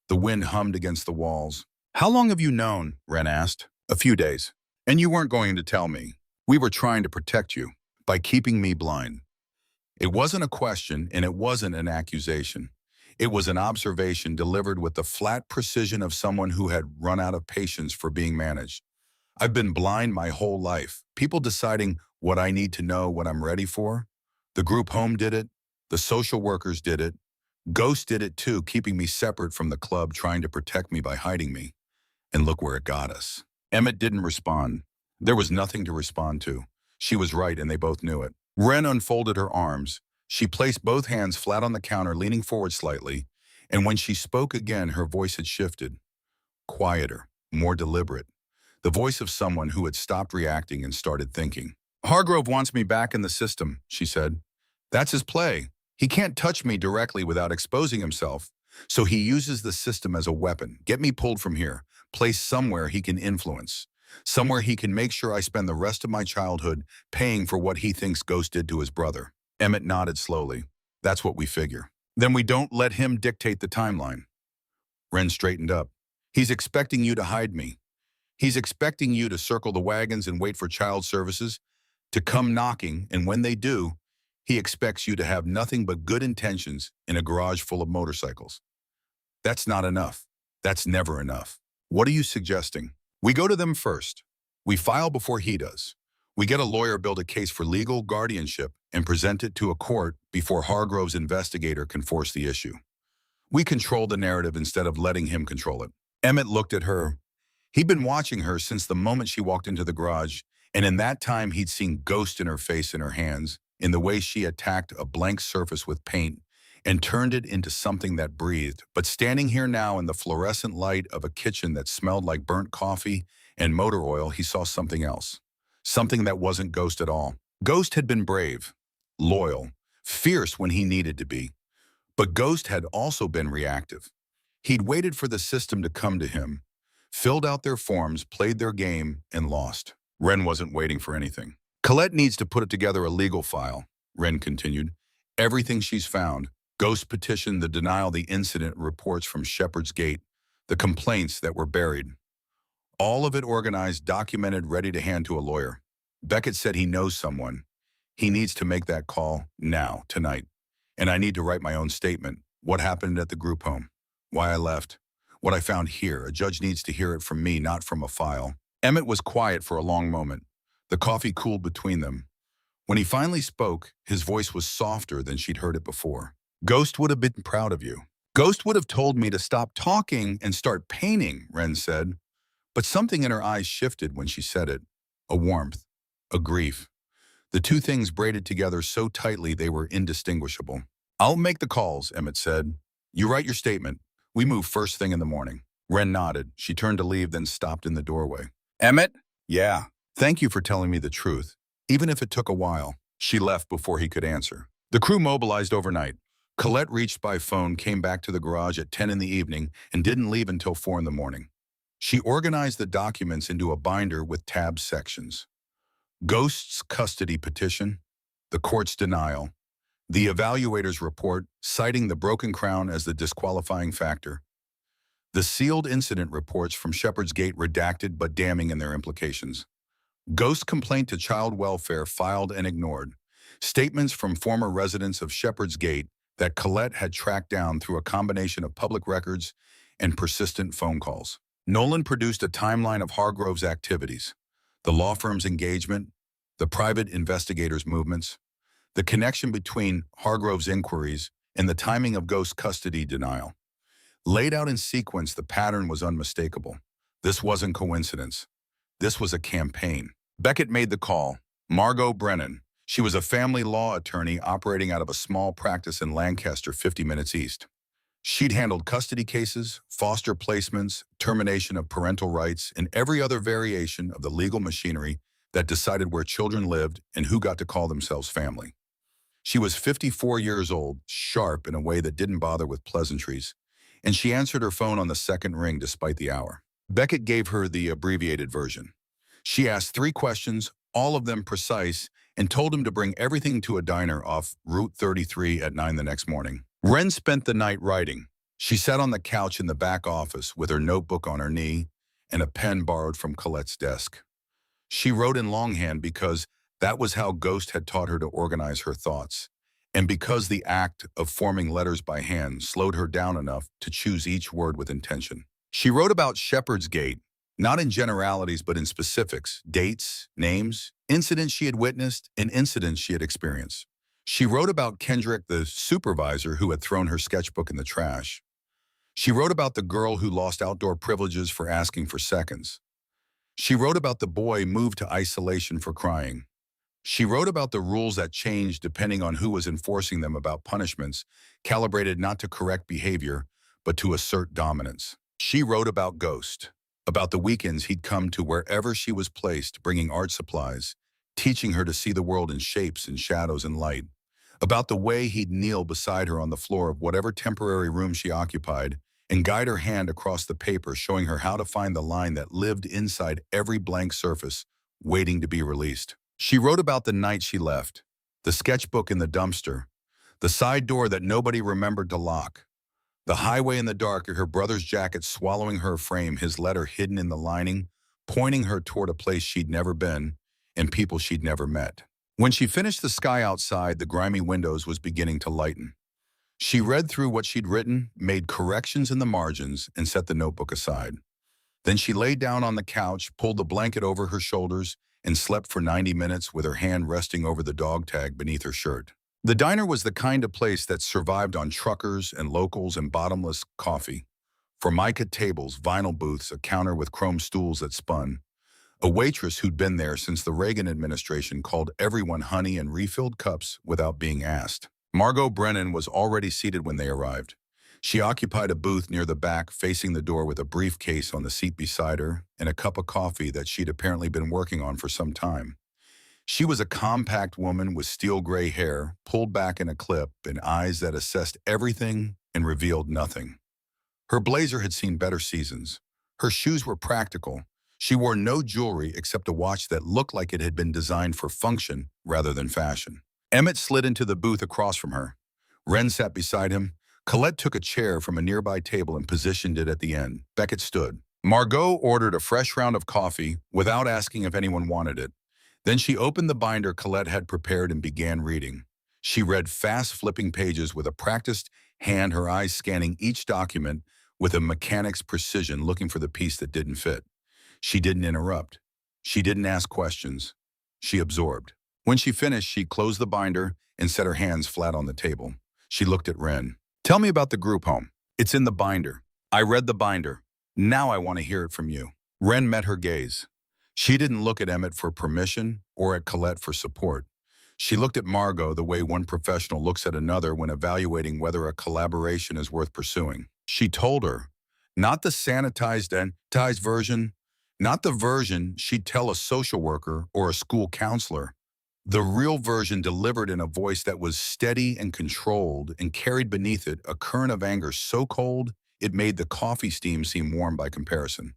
The wind hummed against the walls. "How long have you known?" Wren asked. "A few days. And you weren't going to tell me. We were trying to protect you by keeping me blind." It wasn't a question, and it wasn't an accusation. It was an observation delivered with the flat precision of someone who had run out of patience for being managed. "I've been blind my whole life. People deciding what I need to know, what I'm ready for. The group home did it. The social workers did it. Ghost did it too, keeping me separate from the club, trying to protect me by hiding me. And look where it got us." Emmett didn't respond. There was nothing to respond to. She was right, and they both knew it. Wren unfolded her arms. She placed both hands flat on the counter, leaning forward slightly, and when she spoke again, her voice had shifted. Quieter, more deliberate. The voice of someone who had stopped reacting and started thinking. "Hargrove wants me back in the system," she said. "That's his play. He can't touch me directly without exposing himself, so he uses the system as a weapon. Get me pulled from here, placed somewhere he can influence, somewhere he can make sure I spend the rest of my childhood paying for what he thinks Ghost did to his brother." Emmett nodded slowly. "That's what we figure." "Then we don't let him dictate the timeline." Wren straightened up. "He's expecting you to hide me. He's expecting you to circle the wagons and wait for child services to come knocking, and when they do, he expects you to have nothing but good intentions in a garage full of motorcycles. That's not enough. That's never enough. What are you suggesting?" "We go to them first. We file before he does. We get a lawyer, build a case for legal guardianship, and present it to a court before Hargrove's investigator can force the issue. We control the narrative instead of letting him control it." Emmett looked at her. He'd been watching her since the moment she walked into the garage, and in that time he'd seen Ghost in her face and her hands, in the way she attacked a blank surface with paint and turned it into something that breathed. But standing here now in the fluorescent light of a kitchen that smelled like burnt coffee and motor oil, he saw something else. Something that wasn't Ghost at all. Ghost had been brave, loyal, fierce when he needed to be. But Ghost had also been reactive. He'd waited for the system to come to him, filled out their forms, played their game, and lost. Wren wasn't waiting for anything. "Colette needs to put together a legal file," Wren continued. "Everything she's found. Ghost petition, the denial, the incident reports from Shepherd's Gate, the complaints that were buried. All of it organized, documented, ready to hand to a lawyer. Beckett said he knows someone. He needs to make that call now, tonight. And I need to write my own statement. What happened at the group home? Why I left? What I found here. A judge needs to hear it from me, not from a file. Emmett was quiet for a long moment. The coffee cooled between them. When he finally spoke, his voice was softer than she'd heard it before. Ghost would have been proud of you. Ghost would have told me to stop talking and start painting, Wren said. But something in her eyes shifted when she said it. A warmth. A grief. The two things braided together so tightly they were indistinguishable. I'll make the calls, Emmett said. You write your statement. We move first thing in the morning. Wren nodded. She turned to leave, then stopped in the doorway. Emmett? Yeah. Thank you for telling me the truth, even if it took a while. She left before he could answer. The crew mobilized overnight. Colette, reached by phone, came back to the garage at 10 in the evening and didn't leave until 4 in the morning. She organized the documents into a binder with tab sections. Ghost's custody petition, the court's denial, the evaluator's report citing the broken crown as the disqualifying factor, the sealed incident reports from Shepherd's Gate redacted but damning in their implications, Ghost's complaint to child welfare filed and ignored, statements from former residents of Shepherd's Gate that Colette had tracked down through a combination of public records and persistent phone calls. Nolan produced a timeline of Hargrove's activities, the law firm's engagement, the private investigators' movements, the connection between Hargrove's inquiries and the timing of Ghost's custody denial. Laid out in sequence, the pattern was unmistakable. This wasn't coincidence. This was a campaign. Beckett made the call. Margot Brennan. She was a family law attorney operating out of a small practice in Lancaster, 50 minutes east. She'd handled custody cases, foster placements, termination of parental rights, and every other variation of the legal machinery that decided where children lived and who got to call themselves family. She was 54 years old, sharp in a way that didn't bother with pleasantries, and she answered her phone on the second ring despite the hour. Beckett gave her the abbreviated version. She asked 3 questions, all of them precise, and told him to bring everything to a diner off Route 33 at 9 the next morning. Wren spent the night writing. She sat on the couch in the back office with her notebook on her knee and a pen borrowed from Colette's desk. She wrote in longhand because that was how Ghost had taught her to organize her thoughts, and because the act of forming letters by hand slowed her down enough to choose each word with intention. She wrote about Shepherd's Gate, not in generalities but in specifics, dates, names, incidents she had witnessed, and incidents she had experienced. She wrote about Kendrick, the supervisor who had thrown her sketchbook in the trash. She wrote about the girl who lost outdoor privileges for asking for seconds. She wrote about the boy moved to isolation for crying. She wrote about the rules that changed depending on who was enforcing them, about punishments, calibrated not to correct behavior, but to assert dominance. She wrote about Ghost, about the weekends he'd come to wherever she was placed, bringing art supplies, teaching her to see the world in shapes and shadows and light, about the way he'd kneel beside her on the floor of whatever temporary room she occupied and guide her hand across the paper, showing her how to find the line that lived inside every blank surface, waiting to be released. She wrote about the night she left, the sketchbook in the dumpster, the side door that nobody remembered to lock, the highway in the dark, her brother's jacket swallowing her frame, his letter hidden in the lining, pointing her toward a place she'd never been and people she'd never met. When she finished, the sky outside the grimy windows was beginning to lighten. She read through what she'd written, made corrections in the margins, and set the notebook aside. Then she lay down on the couch, pulled the blanket over her shoulders, and slept for 90 minutes with her hand resting over the dog tag beneath her shirt. The diner was the kind of place that survived on truckers and locals and bottomless coffee. Formica tables, vinyl booths, a counter with chrome stools that spun. A waitress who'd been there since the Reagan administration called everyone honey and refilled cups without being asked. Margot Brennan was already seated when they arrived. She occupied a booth near the back, facing the door, with a briefcase on the seat beside her and a cup of coffee that she'd apparently been working on for some time. She was a compact woman with steel gray hair, pulled back in a clip, and eyes that assessed everything and revealed nothing. Her blazer had seen better seasons. Her shoes were practical. She wore no jewelry except a watch that looked like it had been designed for function rather than fashion. Emmett slid into the booth across from her. Wren sat beside him, Colette took a chair from a nearby table and positioned it at the end. Beckett stood. Margot ordered a fresh round of coffee without asking if anyone wanted it. Then she opened the binder Colette had prepared and began reading. She read fast flipping pages with a practiced hand, her eyes scanning each document with a mechanic's precision, looking for the piece that didn't fit. She didn't interrupt. She didn't ask questions. She absorbed. When she finished, she closed the binder and set her hands flat on the table. She looked at Wren. Tell me about the group home. It's in the binder. I read the binder. Now I want to hear it from you. Wren met her gaze. She didn't look at Emmett for permission or at Colette for support. She looked at Margot the way one professional looks at another when evaluating whether a collaboration is worth pursuing. She told her, not the sanitized version, not the version she'd tell a social worker or a school counselor. The real version delivered in a voice that was steady and controlled and carried beneath it a current of anger so cold it made the coffee steam seem warm by comparison.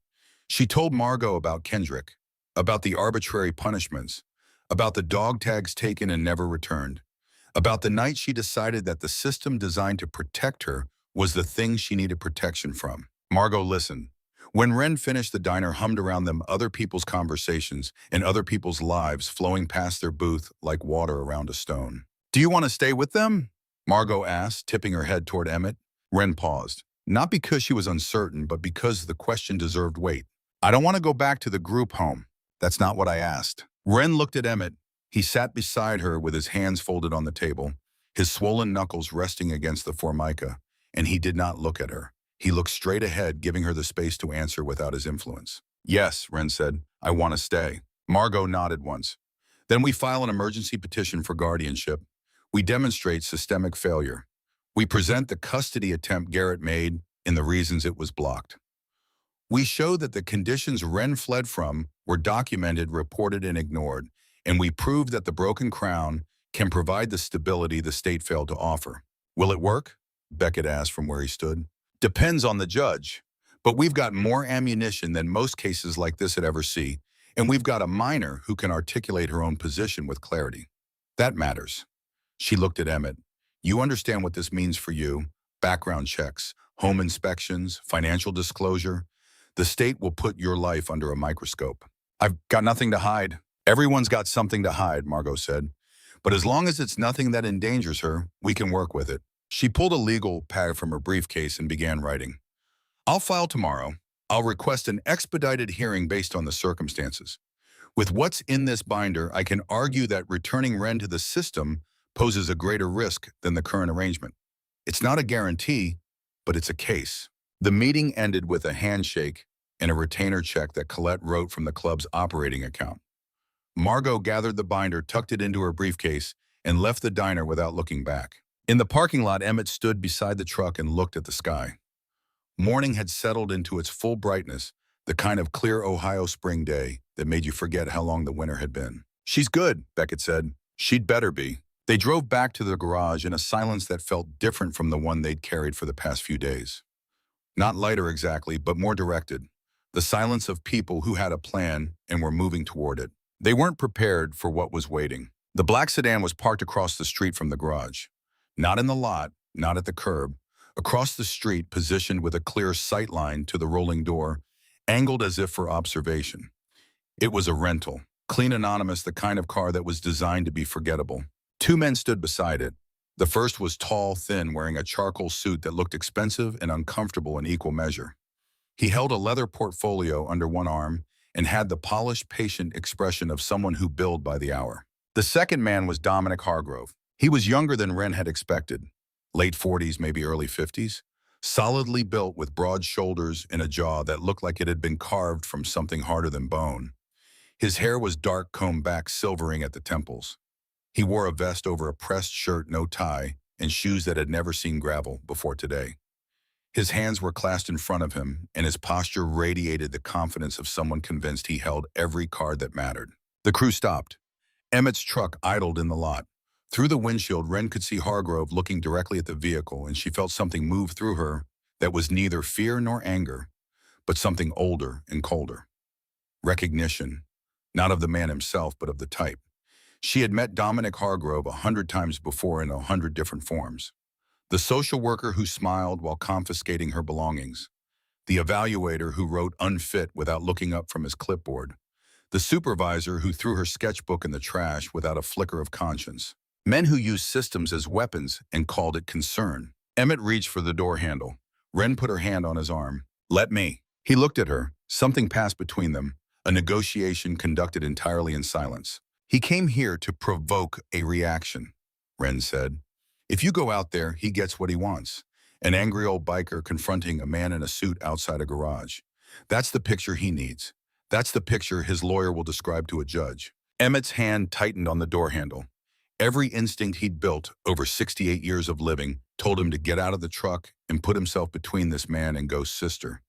She told Margot about Kendrick, about the arbitrary punishments, about the dog tags taken and never returned, about the night she decided that the system designed to protect her was the thing she needed protection from. Margot listened. When Wren finished, the diner hummed around them, other people's conversations and other people's lives flowing past their booth like water around a stone. Do you want to stay with them? Margot asked, tipping her head toward Emmett. Wren paused, not because she was uncertain, but because the question deserved weight. I don't want to go back to the group home. That's not what I asked. Wren looked at Emmett. He sat beside her with his hands folded on the table, his swollen knuckles resting against the formica, and he did not look at her. He looked straight ahead, giving her the space to answer without his influence. Yes, Wren said, I want to stay. Margot nodded once. Then we file an emergency petition for guardianship. We demonstrate systemic failure. We present the custody attempt Garrett made and the reasons it was blocked. We show that the conditions Wren fled from were documented, reported, and ignored, and we prove that the broken crown can provide the stability the state failed to offer. Will it work? Beckett asked from where he stood. Depends on the judge, but we've got more ammunition than most cases like this would ever see, and we've got a minor who can articulate her own position with clarity. That matters. She looked at Emmett. You understand what this means for you? Background checks, home inspections, financial disclosure. The state will put your life under a microscope. I've got nothing to hide. Everyone's got something to hide, Margot said. But as long as it's nothing that endangers her, we can work with it. She pulled a legal pad from her briefcase and began writing. I'll file tomorrow. I'll request an expedited hearing based on the circumstances. With what's in this binder, I can argue that returning Wren to the system poses a greater risk than the current arrangement. It's not a guarantee, but it's a case. The meeting ended with a handshake and a retainer check that Colette wrote from the club's operating account. Margot gathered the binder, tucked it into her briefcase, and left the diner without looking back. In the parking lot, Emmett stood beside the truck and looked at the sky. Morning had settled into its full brightness, the kind of clear Ohio spring day that made you forget how long the winter had been. She's good, Beckett said. She'd better be. They drove back to the garage in a silence that felt different from the one they'd carried for the past few days. Not lighter exactly, but more directed. The silence of people who had a plan and were moving toward it. They weren't prepared for what was waiting. The black sedan was parked across the street from the garage. Not in the lot, not at the curb. Across the street, positioned with a clear sight line to the rolling door, angled as if for observation. It was a rental, clean, anonymous, the kind of car that was designed to be forgettable. Two men stood beside it. The first was tall, thin, wearing a charcoal suit that looked expensive and uncomfortable in equal measure. He held a leather portfolio under one arm and had the polished, patient expression of someone who billed by the hour. The second man was Dominic Hargrove. He was younger than Wren had expected. Late 40s, maybe early 50s. Solidly built with broad shoulders and a jaw that looked like it had been carved from something harder than bone. His hair was dark, combed back, silvering at the temples. He wore a vest over a pressed shirt, no tie, and shoes that had never seen gravel before today. His hands were clasped in front of him, and his posture radiated the confidence of someone convinced he held every card that mattered. The crew stopped. Emmett's truck idled in the lot. Through the windshield, Wren could see Hargrove looking directly at the vehicle, and she felt something move through her that was neither fear nor anger, but something older and colder. Recognition, not of the man himself, but of the type. She had met Dominic Hargrove 100 times before in 100 different forms. The social worker who smiled while confiscating her belongings. The evaluator who wrote unfit without looking up from his clipboard. The supervisor who threw her sketchbook in the trash without a flicker of conscience. Men who used systems as weapons and called it concern. Emmett reached for the door handle. Wren put her hand on his arm. "Let me." He looked at her. Something passed between them, a negotiation conducted entirely in silence. "He came here to provoke a reaction," Wren said. "If you go out there, he gets what he wants. An angry old biker confronting a man in a suit outside a garage. That's the picture he needs. That's the picture his lawyer will describe to a judge." Emmett's hand tightened on the door handle. Every instinct he'd built over 68 years of living told him to get out of the truck and put himself between this man and Ghost's sister.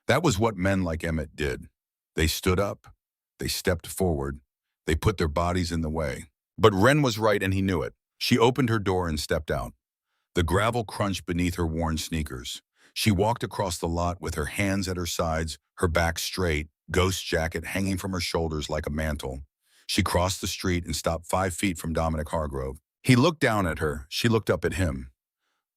That was what men like Emmett did. They stood up. They stepped forward. They put their bodies in the way. But Wren was right, and he knew it. She opened her door and stepped out. The gravel crunched beneath her worn sneakers. She walked across the lot with her hands at her sides, her back straight, Ghost's jacket hanging from her shoulders like a mantle. She crossed the street and stopped 5 feet from Dominic Hargrove. He looked down at her. She looked up at him.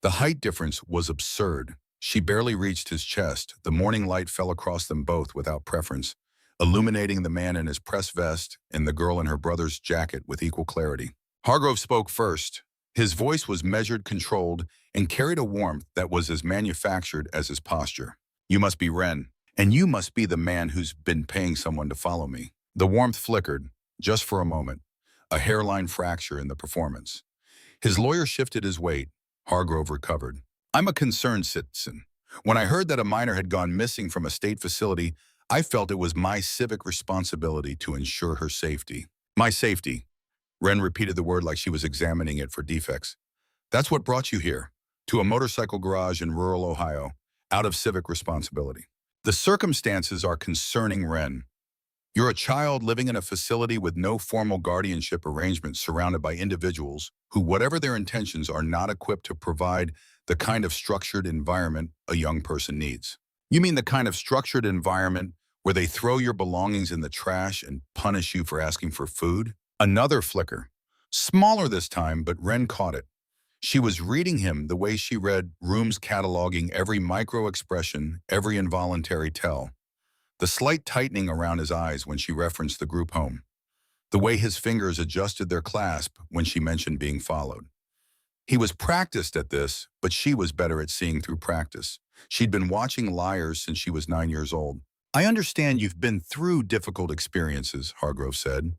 The height difference was absurd. She barely reached his chest. The morning light fell across them both without preference, illuminating the man in his press vest and the girl in her brother's jacket with equal clarity. Hargrove spoke first. His voice was measured, controlled, and carried a warmth that was as manufactured as his posture. "You must be Wren, and you must be the man who's been paying someone to follow me." The warmth flickered, just for a moment, a hairline fracture in the performance. His lawyer shifted his weight. Hargrove recovered. "I'm a concerned citizen. When I heard that a minor had gone missing from a state facility, I felt it was my civic responsibility to ensure her safety." "My safety." Wren repeated the word like she was examining it for defects. "That's what brought you here, to a motorcycle garage in rural Ohio, out of civic responsibility. The circumstances are concerning, Wren. You're a child living in a facility with no formal guardianship arrangement, surrounded by individuals who, whatever their intentions, are not equipped to provide the kind of structured environment a young person needs." "You mean the kind of structured environment where they throw your belongings in the trash and punish you for asking for food?" Another flicker. Smaller this time, but Wren caught it. She was reading him the way she read rooms cataloging every micro-expression, every involuntary tell. The slight tightening around his eyes when she referenced the group home. The way his fingers adjusted their clasp when she mentioned being followed. He was practiced at this, but she was better at seeing through practice. She'd been watching Liars since she was 9 years old. "I understand you've been through difficult experiences," Hargrove said.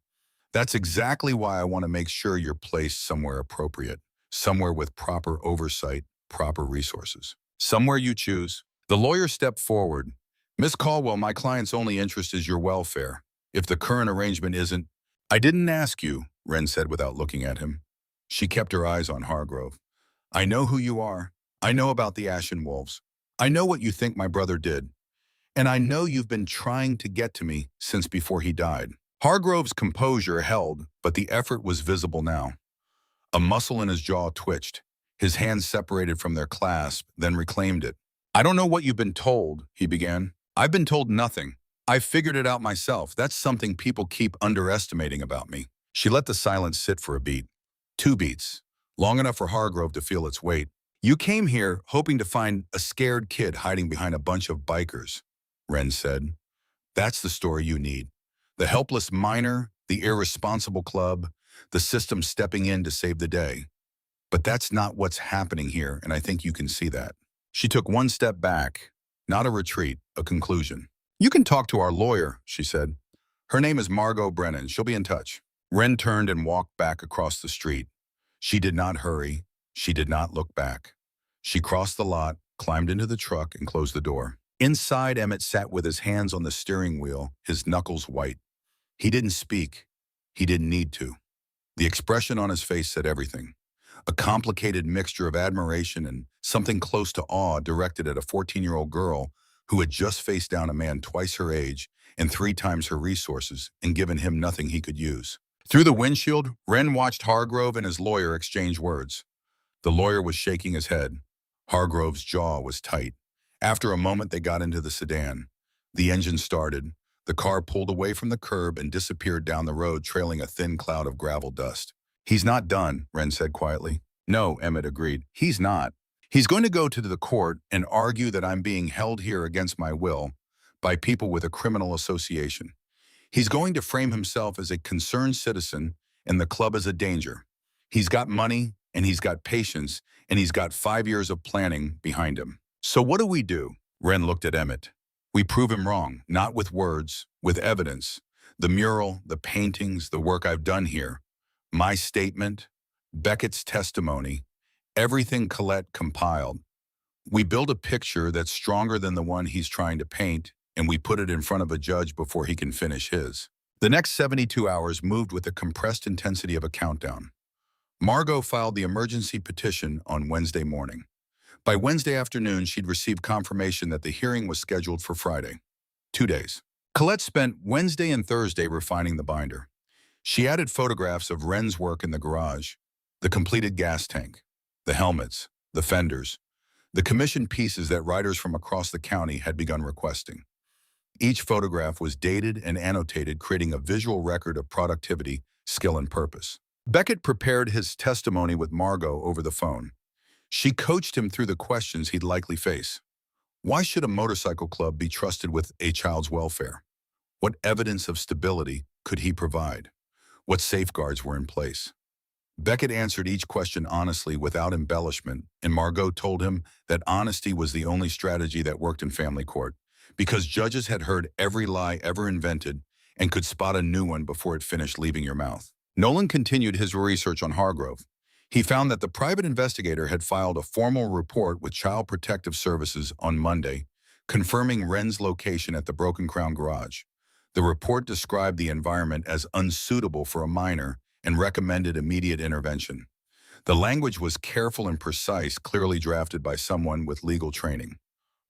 "That's exactly why I want to make sure you're placed somewhere appropriate, somewhere with proper oversight, proper resources. Somewhere you choose." The lawyer stepped forward. "Miss Caldwell, my client's only interest is your welfare. If the current arrangement isn't—" "I didn't ask you," Wren said without looking at him. She kept her eyes on Hargrove. "I know who you are. I know about the Ashen Wolves. I know what you think my brother did. And I know you've been trying to get to me since before he died." Hargrove's composure held, but the effort was visible now. A muscle in his jaw twitched. His hands separated from their clasp, then reclaimed it. "I don't know what you've been told," he began. "I've been told nothing. I've figured it out myself. That's something people keep underestimating about me." She let the silence sit for a beat. 2 beats, long enough for Hargrove to feel its weight. "You came here hoping to find a scared kid hiding behind a bunch of bikers," Wren said. "That's the story you need. The helpless minor, the irresponsible club, the system stepping in to save the day. But that's not what's happening here, and I think you can see that." She took 1 step back, not a retreat, a conclusion. "You can talk to our lawyer," she said. "Her name is Margot Brennan. She'll be in touch." Wren turned and walked back across the street. She did not hurry. She did not look back. She crossed the lot, climbed into the truck, and closed the door. Inside, Emmett sat with his hands on the steering wheel, his knuckles white. He didn't speak. He didn't need to. The expression on his face said everything. A complicated mixture of admiration and something close to awe directed at a 14-year-old girl who had just faced down a man twice her age and 3 times her resources and given him nothing he could use. Through the windshield, Wren watched Hargrove and his lawyer exchange words. The lawyer was shaking his head. Hargrove's jaw was tight. After a moment, they got into the sedan. The engine started. The car pulled away from the curb and disappeared down the road, trailing a thin cloud of gravel dust. "He's not done," Wren said quietly. No, Emmett agreed. He's not. He's going to go to the court and argue that I'm being held here against my will by people with a criminal association. He's going to frame himself as a concerned citizen and the club as a danger. He's got money, and he's got patience, and he's got 5 years of planning behind him. So what do we do? Wren looked at Emmett. We prove him wrong, not with words, with evidence. The mural, the paintings, the work I've done here. My statement, Beckett's testimony, everything Colette compiled. We build a picture that's stronger than the one he's trying to paint, and we put it in front of a judge before he can finish his. The next 72 hours moved with the compressed intensity of a countdown. Margot filed the emergency petition on Wednesday morning. By Wednesday afternoon, she'd received confirmation that the hearing was scheduled for Friday. 2 days. Colette spent Wednesday and Thursday refining the binder. She added photographs of Wren's work in the garage, the completed gas tank, the helmets, the fenders, the commissioned pieces that writers from across the county had begun requesting. Each photograph was dated and annotated, creating a visual record of productivity, skill, and purpose. Beckett prepared his testimony with Margot over the phone. She coached him through the questions he'd likely face. Why should a motorcycle club be trusted with a child's welfare? What evidence of stability could he provide? What safeguards were in place? Beckett answered each question honestly without embellishment, and Margot told him that honesty was the only strategy that worked in family court, because judges had heard every lie ever invented and could spot a new one before it finished leaving your mouth. Nolan continued his research on Hargrove. He found that the private investigator had filed a formal report with Child Protective Services on Monday, confirming Wren's location at the Broken Crown Garage. The report described the environment as unsuitable for a minor and recommended immediate intervention. The language was careful and precise, clearly drafted by someone with legal training.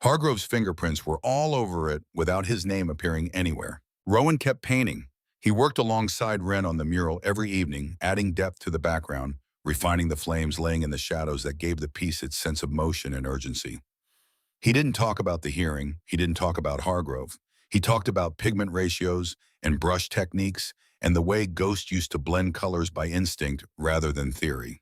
Hargrove's fingerprints were all over it without his name appearing anywhere. Rowan kept painting. He worked alongside Wren on the mural every evening, adding depth to the background, refining the flames laying in the shadows that gave the piece its sense of motion and urgency. He didn't talk about the hearing. He didn't talk about Hargrove. He talked about pigment ratios and brush techniques and the way Ghost used to blend colors by instinct rather than theory.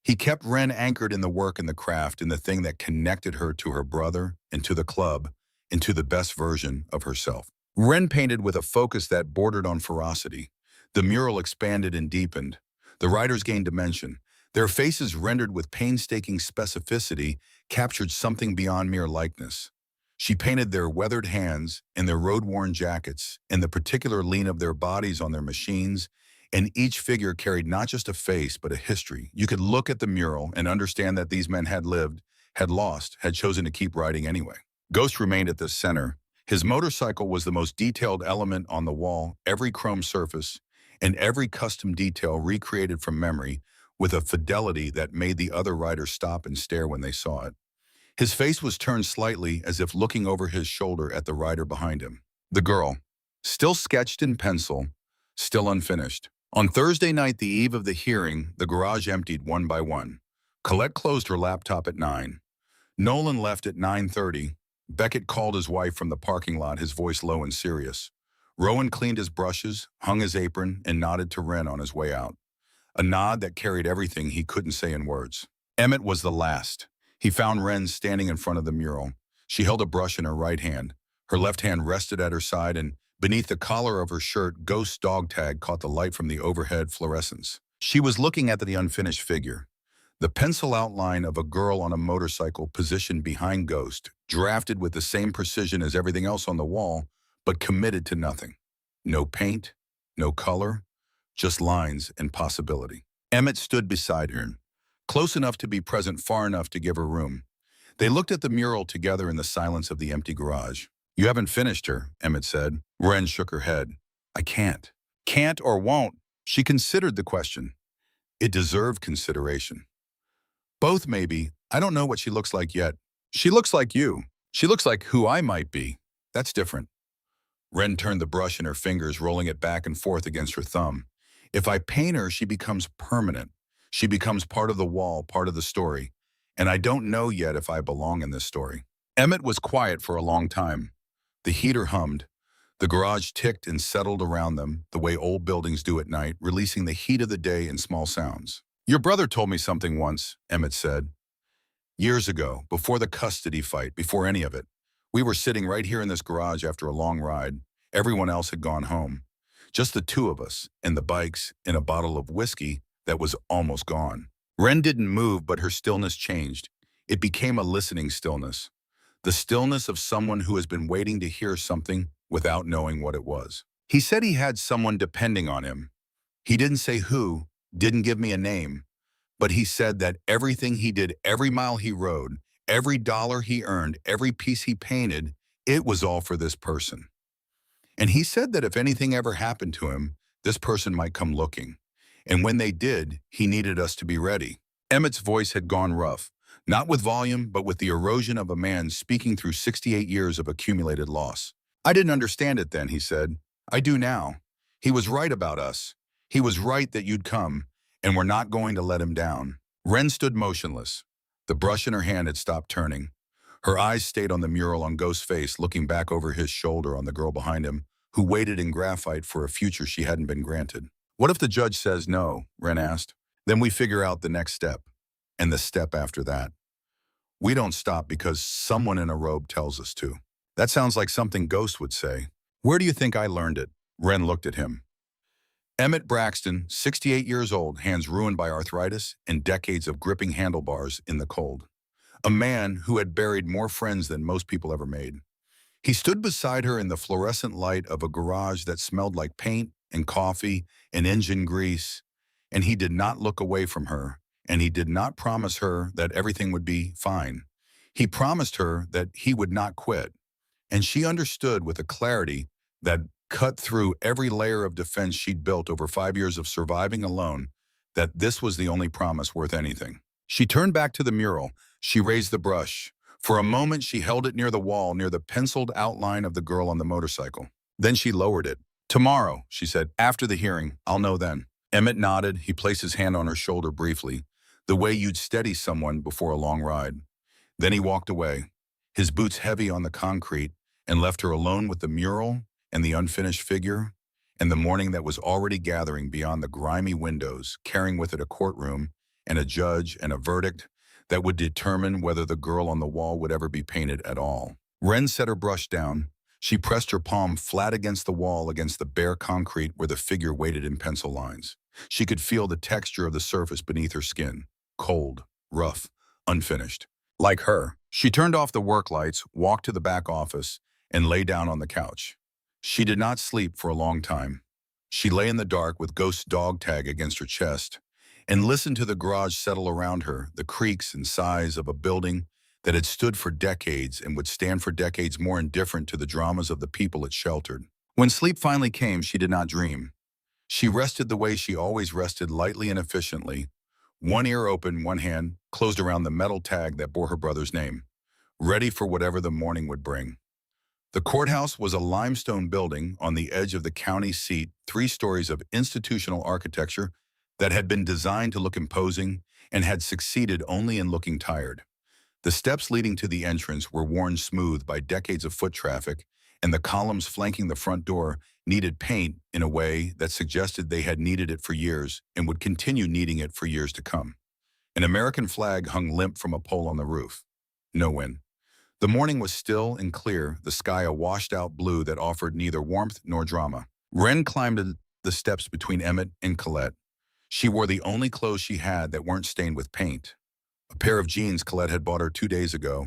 He kept Wren anchored in the work and the craft, in the thing that connected her to her brother and to the club and to the best version of herself. Wren painted with a focus that bordered on ferocity. The mural expanded and deepened. The writers gained dimension. Their faces, rendered with painstaking specificity, captured something beyond mere likeness. She painted their weathered hands and their road-worn jackets and the particular lean of their bodies on their machines, and each figure carried not just a face but a history. You could look at the mural and understand that these men had lived, had lost, had chosen to keep writing anyway. Ghost remained at the center. His motorcycle was the most detailed element on the wall, every chrome surface and every custom detail recreated from memory with a fidelity that made the other writers stop and stare when they saw it. His face was turned slightly, as if looking over his shoulder at the writer behind him. The girl, still sketched in pencil, still unfinished. On Thursday night, the eve of the hearing, the garage emptied one by one. Colette closed her laptop at 9. Nolan left at 9:30. Beckett called his wife from the parking lot, his voice low and serious. Rowan cleaned his brushes, hung his apron, and nodded to Wren on his way out. A nod that carried everything he couldn't say in words. Emmett was the last. He found Wren standing in front of the mural. She held a brush in her right hand. Her left hand rested at her side, and beneath the collar of her shirt, Ghost's dog tag caught the light from the overhead fluorescence. She was looking at the unfinished figure. The pencil outline of a girl on a motorcycle positioned behind Ghost, drafted with the same precision as everything else on the wall, but committed to nothing. No paint, no color, just lines and possibility. Emmett stood beside her, close enough to be present, far enough to give her room. They looked at the mural together in the silence of the empty garage. "You haven't finished her," Emmett said. Wren shook her head. "I can't. Can't or won't." She considered the question. It deserved consideration. "Both, maybe. I don't know what she looks like yet." "She looks like you. She looks like who I might be. That's different." Wren turned the brush in her fingers, rolling it back and forth against her thumb. "If I paint her, she becomes permanent. She becomes part of the wall, part of the story. And I don't know yet if I belong in this story." Emmett was quiet for a long time. The heater hummed. The garage ticked and settled around them, the way old buildings do at night, releasing the heat of the day in small sounds. Your brother told me something once, Emmett said. Years ago, before the custody fight, before any of it. We were sitting right here in this garage after a long ride. Everyone else had gone home. Just the two of us, and the bikes, and a bottle of whiskey that was almost gone. Wren didn't move, but her stillness changed. It became a listening stillness. The stillness of someone who has been waiting to hear something without knowing what it was. He said he had someone depending on him. He didn't say who, didn't give me a name, but he said that everything he did, every mile he rode, every dollar he earned, every piece he painted, it was all for this person. And he said that if anything ever happened to him, this person might come looking. And when they did, he needed us to be ready. Emmett's voice had gone rough, not with volume, but with the erosion of a man speaking through 68 years of accumulated loss. I didn't understand it then, he said. I do now. He was right about us. He was right that you'd come, and we're not going to let him down. Wren stood motionless. The brush in her hand had stopped turning. Her eyes stayed on the mural on Ghost's face, looking back over his shoulder on the girl behind him, who waited in graphite for a future she hadn't been granted. What if the judge says no? Wren asked. Then we figure out the next step, and the step after that. We don't stop because someone in a robe tells us to. That sounds like something Ghost would say. Where do you think I learned it? Wren looked at him. Emmett Braxton, 68 years old, hands ruined by arthritis and decades of gripping handlebars in the cold. A man who had buried more friends than most people ever made. He stood beside her in the fluorescent light of a garage that smelled like paint and coffee and engine grease, and he did not look away from her, and he did not promise her that everything would be fine. He promised her that he would not quit, and she understood with a clarity that cut through every layer of defense she'd built over 5 years of surviving alone, that this was the only promise worth anything. She turned back to the mural. She raised the brush. For a moment, she held it near the wall, near the penciled outline of the girl on the motorcycle. Then she lowered it. Tomorrow, she said, after the hearing, I'll know then. Emmett nodded. He placed his hand on her shoulder briefly, the way you'd steady someone before a long ride. Then he walked away, his boots heavy on the concrete, and left her alone with the mural and the unfinished figure, and the morning that was already gathering beyond the grimy windows, carrying with it a courtroom and a judge and a verdict that would determine whether the girl on the wall would ever be painted at all. Wren set her brush down. She pressed her palm flat against the wall, against the bare concrete where the figure waited in pencil lines. She could feel the texture of the surface beneath her skin, cold, rough, unfinished. Like her, she turned off the work lights, walked to the back office, and lay down on the couch. She did not sleep for a long time. She lay in the dark with Ghost's dog tag against her chest and listened to the garage settle around her, the creaks and sighs of a building that had stood for decades and would stand for decades more, indifferent to the dramas of the people it sheltered. When sleep finally came, she did not dream. She rested the way she always rested, lightly and efficiently, one ear open, one hand closed around the metal tag that bore her brother's name, ready for whatever the morning would bring. The courthouse was a limestone building on the edge of the county seat, 3 stories of institutional architecture that had been designed to look imposing and had succeeded only in looking tired. The steps leading to the entrance were worn smooth by decades of foot traffic, and the columns flanking the front door needed paint in a way that suggested they had needed it for years and would continue needing it for years to come. An American flag hung limp from a pole on the roof. No wind. The morning was still and clear, the sky a washed-out blue that offered neither warmth nor drama. Wren climbed the steps between Emmett and Colette. She wore the only clothes she had that weren't stained with paint. A pair of jeans Colette had bought her 2 days ago,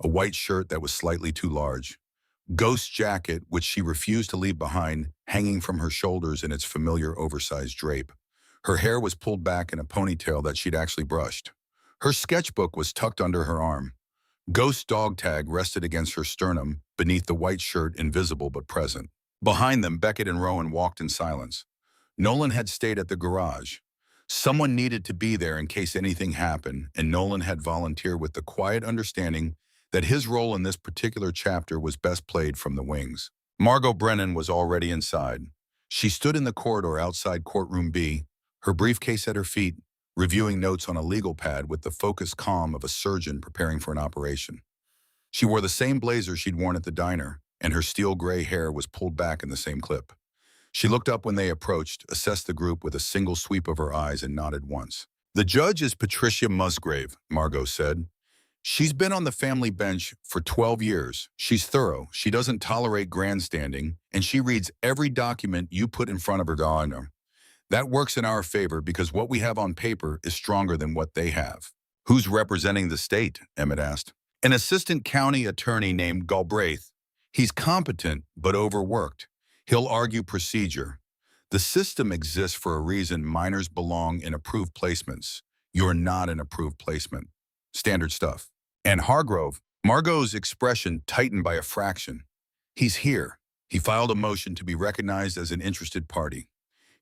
a white shirt that was slightly too large. Ghost's jacket, which she refused to leave behind, hanging from her shoulders in its familiar oversized drape. Her hair was pulled back in a ponytail that she'd actually brushed. Her sketchbook was tucked under her arm. Ghost's dog tag rested against her sternum, beneath the white shirt, invisible but present. Behind them, Beckett and Rowan walked in silence. Nolan had stayed at the garage. Someone needed to be there in case anything happened, and Nolan had volunteered with the quiet understanding that his role in this particular chapter was best played from the wings. Margot Brennan was already inside. She stood in the corridor outside courtroom B, her briefcase at her feet, reviewing notes on a legal pad with the focused calm of a surgeon preparing for an operation. She wore the same blazer she'd worn at the diner, and her steel gray hair was pulled back in the same clip. She looked up when they approached, assessed the group with a single sweep of her eyes, and nodded once. The judge is Patricia Musgrave, Margot said. She's been on the family bench for 12 years. She's thorough, she doesn't tolerate grandstanding, and she reads every document you put in front of her. Honor. That works in our favor because what we have on paper is stronger than what they have. Who's representing the state? Emmett asked. An assistant county attorney named Galbraith. He's competent, but overworked. He'll argue procedure. The system exists for a reason. Minors belong in approved placements. You're not an approved placement. Standard stuff. And Hargrove, Margot's expression tightened by a fraction. He's here. He filed a motion to be recognized as an interested party.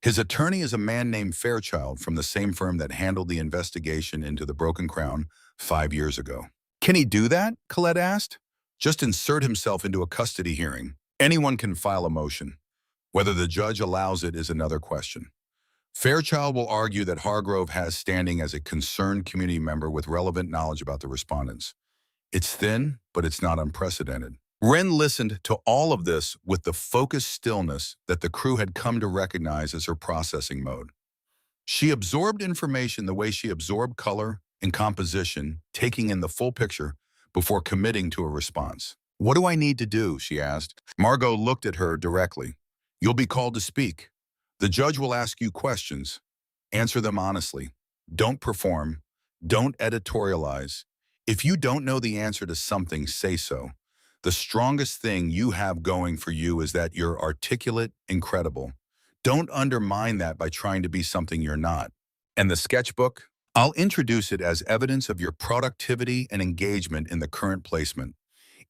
His attorney is a man named Fairchild from the same firm that handled the investigation into the Broken Crown 5 years ago. Can he do that? Colette asked. Just insert himself into a custody hearing. Anyone can file a motion. Whether the judge allows it is another question. Fairchild will argue that Hargrove has standing as a concerned community member with relevant knowledge about the respondents. It's thin, but it's not unprecedented. Wren listened to all of this with the focused stillness that the crew had come to recognize as her processing mode. She absorbed information the way she absorbed color and composition, taking in the full picture before committing to a response. What do I need to do? She asked. Margot looked at her directly. You'll be called to speak. The judge will ask you questions. Answer them honestly. Don't perform. Don't editorialize. If you don't know the answer to something, say so. The strongest thing you have going for you is that you're articulate and credible. Don't undermine that by trying to be something you're not. And the sketchbook? I'll introduce it as evidence of your productivity and engagement in the current placement.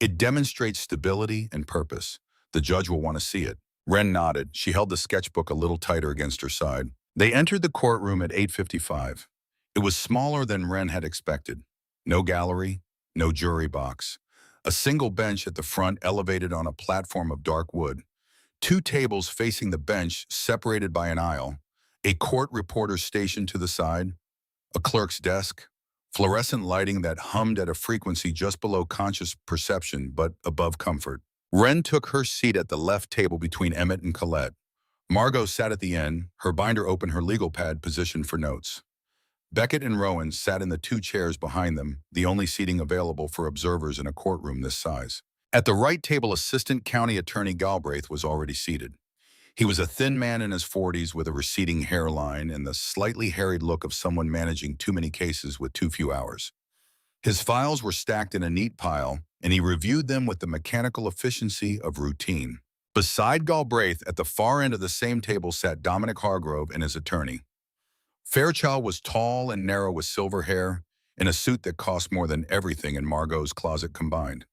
It demonstrates stability and purpose. The judge will want to see it. Wren nodded. She held the sketchbook a little tighter against her side. They entered the courtroom at 8:55. It was smaller than Wren had expected. No gallery, no jury box. A single bench at the front elevated on a platform of dark wood. 2 tables facing the bench separated by an aisle. A court reporter stationed to the side. A clerk's desk. Fluorescent lighting that hummed at a frequency just below conscious perception but above comfort. Wren took her seat at the left table between Emmett and Colette. Margot sat at the end, her binder open, her legal pad positioned for notes. Beckett and Rowan sat in the 2 chairs behind them, the only seating available for observers in a courtroom this size. At the right table, Assistant County Attorney Galbraith was already seated. He was a thin man in his 40s with a receding hairline and the slightly harried look of someone managing too many cases with too few hours. His files were stacked in a neat pile, and he reviewed them with the mechanical efficiency of routine. Beside Galbraith, at the far end of the same table, sat Dominic Hargrove and his attorney. Fairchild was tall and narrow with silver hair, in a suit that cost more than everything in Margot's closet combined.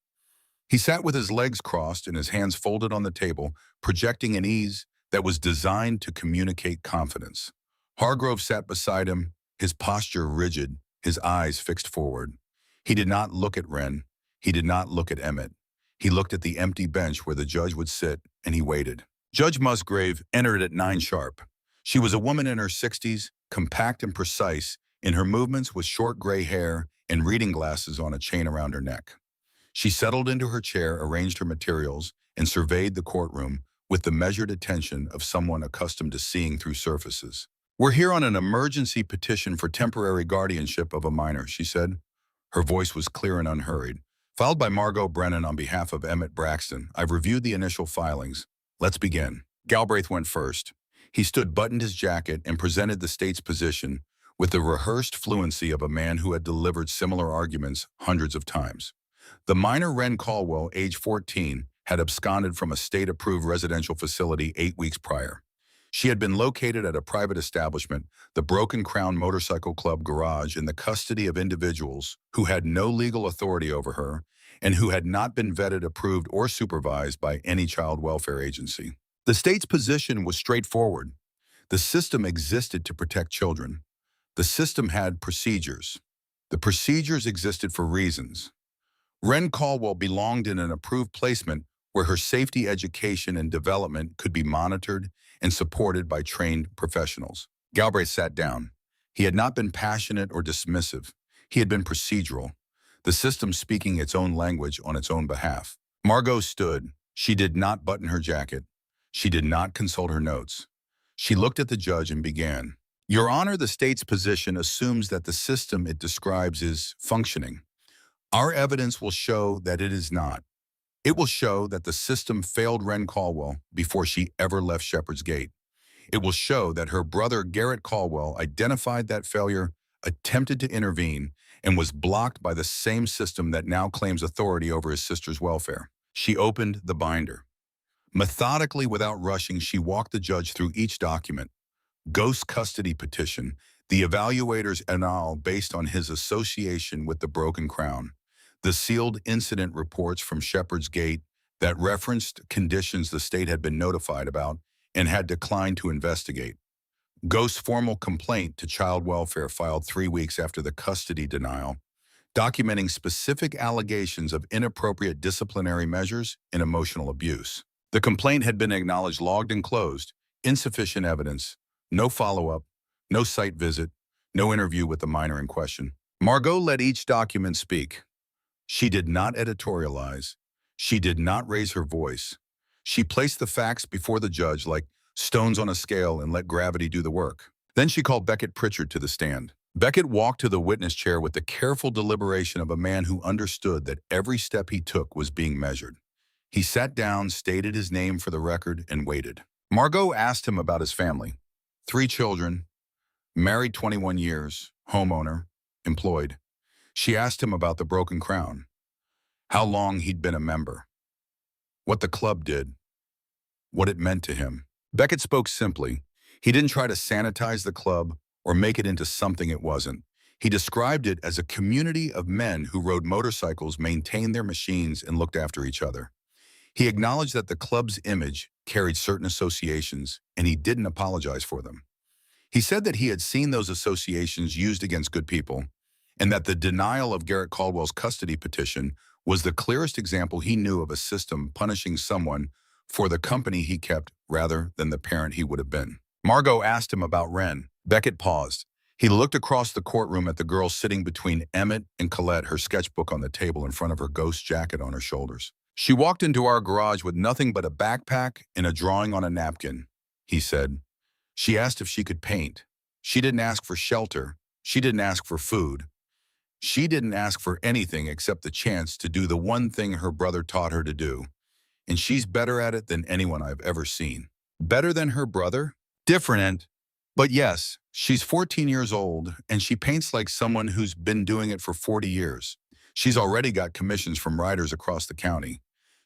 He sat with his legs crossed and his hands folded on the table, projecting an ease that was designed to communicate confidence. Hargrove sat beside him, his posture rigid, his eyes fixed forward. He did not look at Wren. He did not look at Emmett. He looked at the empty bench where the judge would sit, and he waited. Judge Musgrave entered at 9 sharp. She was a woman in her 60s, compact and precise in her movements with short gray hair and reading glasses on a chain around her neck. She settled into her chair, arranged her materials, and surveyed the courtroom with the measured attention of someone accustomed to seeing through surfaces. We're here on an emergency petition for temporary guardianship of a minor, she said. Her voice was clear and unhurried. Filed by Margot Brennan on behalf of Emmett Braxton. I've reviewed the initial filings. Let's begin. Galbraith went first. He stood, buttoned his jacket, and presented the state's position with the rehearsed fluency of a man who had delivered similar arguments hundreds of times. The minor Wren Caldwell, age 14, had absconded from a state-approved residential facility 8 weeks prior. She had been located at a private establishment, the Broken Crown Motorcycle Club garage, in the custody of individuals who had no legal authority over her and who had not been vetted, approved, or supervised by any child welfare agency. The state's position was straightforward. The system existed to protect children. The system had procedures. The procedures existed for reasons. Wren Caldwell belonged in an approved placement where her safety, education, and development could be monitored and supported by trained professionals. Galbraith sat down. He had not been passionate or dismissive. He had been procedural, the system speaking its own language on its own behalf. Margot stood. She did not button her jacket. She did not consult her notes. She looked at the judge and began. Your Honor, the state's position assumes that the system it describes is functioning. Our evidence will show that it is not. It will show that the system failed Wren Caldwell before she ever left Shepherd's Gate. It will show that her brother Garrett Caldwell identified that failure, attempted to intervene, and was blocked by the same system that now claims authority over his sister's welfare. She opened the binder. Methodically, without rushing, she walked the judge through each document. Ghost custody petition, the evaluator's annal based on his association with the Broken Crown, the sealed incident reports from Shepherd's Gate that referenced conditions the state had been notified about and had declined to investigate. Ghost's formal complaint to child welfare filed 3 weeks after the custody denial, documenting specific allegations of inappropriate disciplinary measures and emotional abuse. The complaint had been acknowledged, logged, and closed. Insufficient evidence. No follow-up, no site visit, no interview with the minor in question. Margot let each document speak. She did not editorialize. She did not raise her voice. She placed the facts before the judge like stones on a scale and let gravity do the work. Then she called Beckett Pritchard to the stand. Beckett walked to the witness chair with the careful deliberation of a man who understood that every step he took was being measured. He sat down, stated his name for the record, and waited. Margot asked him about his family. 3 children, married 21 years, homeowner, employed. She asked him about the Broken Crown, how long he'd been a member, what the club did, what it meant to him. Beckett spoke simply. He didn't try to sanitize the club or make it into something it wasn't. He described it as a community of men who rode motorcycles, maintained their machines, and looked after each other. He acknowledged that the club's image carried certain associations, and he didn't apologize for them. He said that he had seen those associations used against good people, and that the denial of Garrett Caldwell's custody petition was the clearest example he knew of a system punishing someone for the company he kept rather than the parent he would have been. Margot asked him about Wren. Beckett paused. He looked across the courtroom at the girl sitting between Emmett and Colette, her sketchbook on the table in front of her ghost jacket on her shoulders. She walked into our garage with nothing but a backpack and a drawing on a napkin, he said. She asked if she could paint. She didn't ask for shelter. She didn't ask for food. She didn't ask for anything except the chance to do the one thing her brother taught her to do. And she's better at it than anyone I've ever seen. Better than her brother? Different. But yes, she's 14 years old, and she paints like someone who's been doing it for 40 years. She's already got commissions from riders across the county.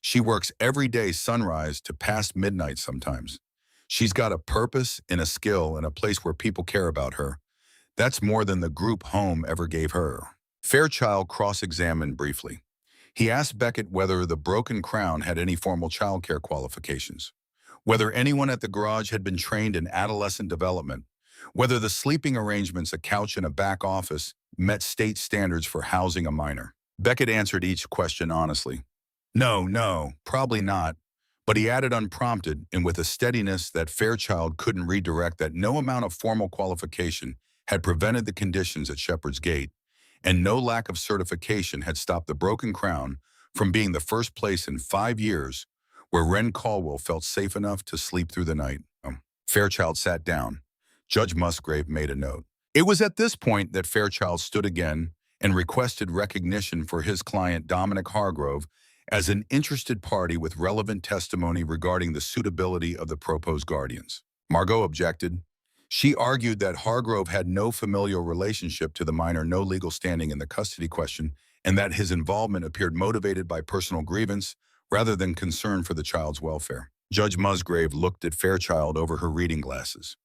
She works every day sunrise to past midnight sometimes. She's got a purpose and a skill and a place where people care about her. That's more than the group home ever gave her. Fairchild cross-examined briefly. He asked Beckett whether the Broken Crown had any formal childcare qualifications, whether anyone at the garage had been trained in adolescent development, whether the sleeping arrangements, a couch and a back office, met state standards for housing a minor. Beckett answered each question honestly. No, probably not. But he added unprompted and with a steadiness that Fairchild couldn't redirect that no amount of formal qualification had prevented the conditions at Shepherd's Gate, and no lack of certification had stopped the Broken Crown from being the first place in 5 years where Wren Caldwell felt safe enough to sleep through the night. Fairchild sat down. Judge Musgrave made a note. It was at this point that Fairchild stood again and requested recognition for his client Dominic Hargrove as an interested party with relevant testimony regarding the suitability of the proposed guardians. Margot objected. She argued that Hargrove had no familial relationship to the minor, no legal standing in the custody question, and that his involvement appeared motivated by personal grievance rather than concern for the child's welfare. Judge Musgrave looked at Fairchild over her reading glasses.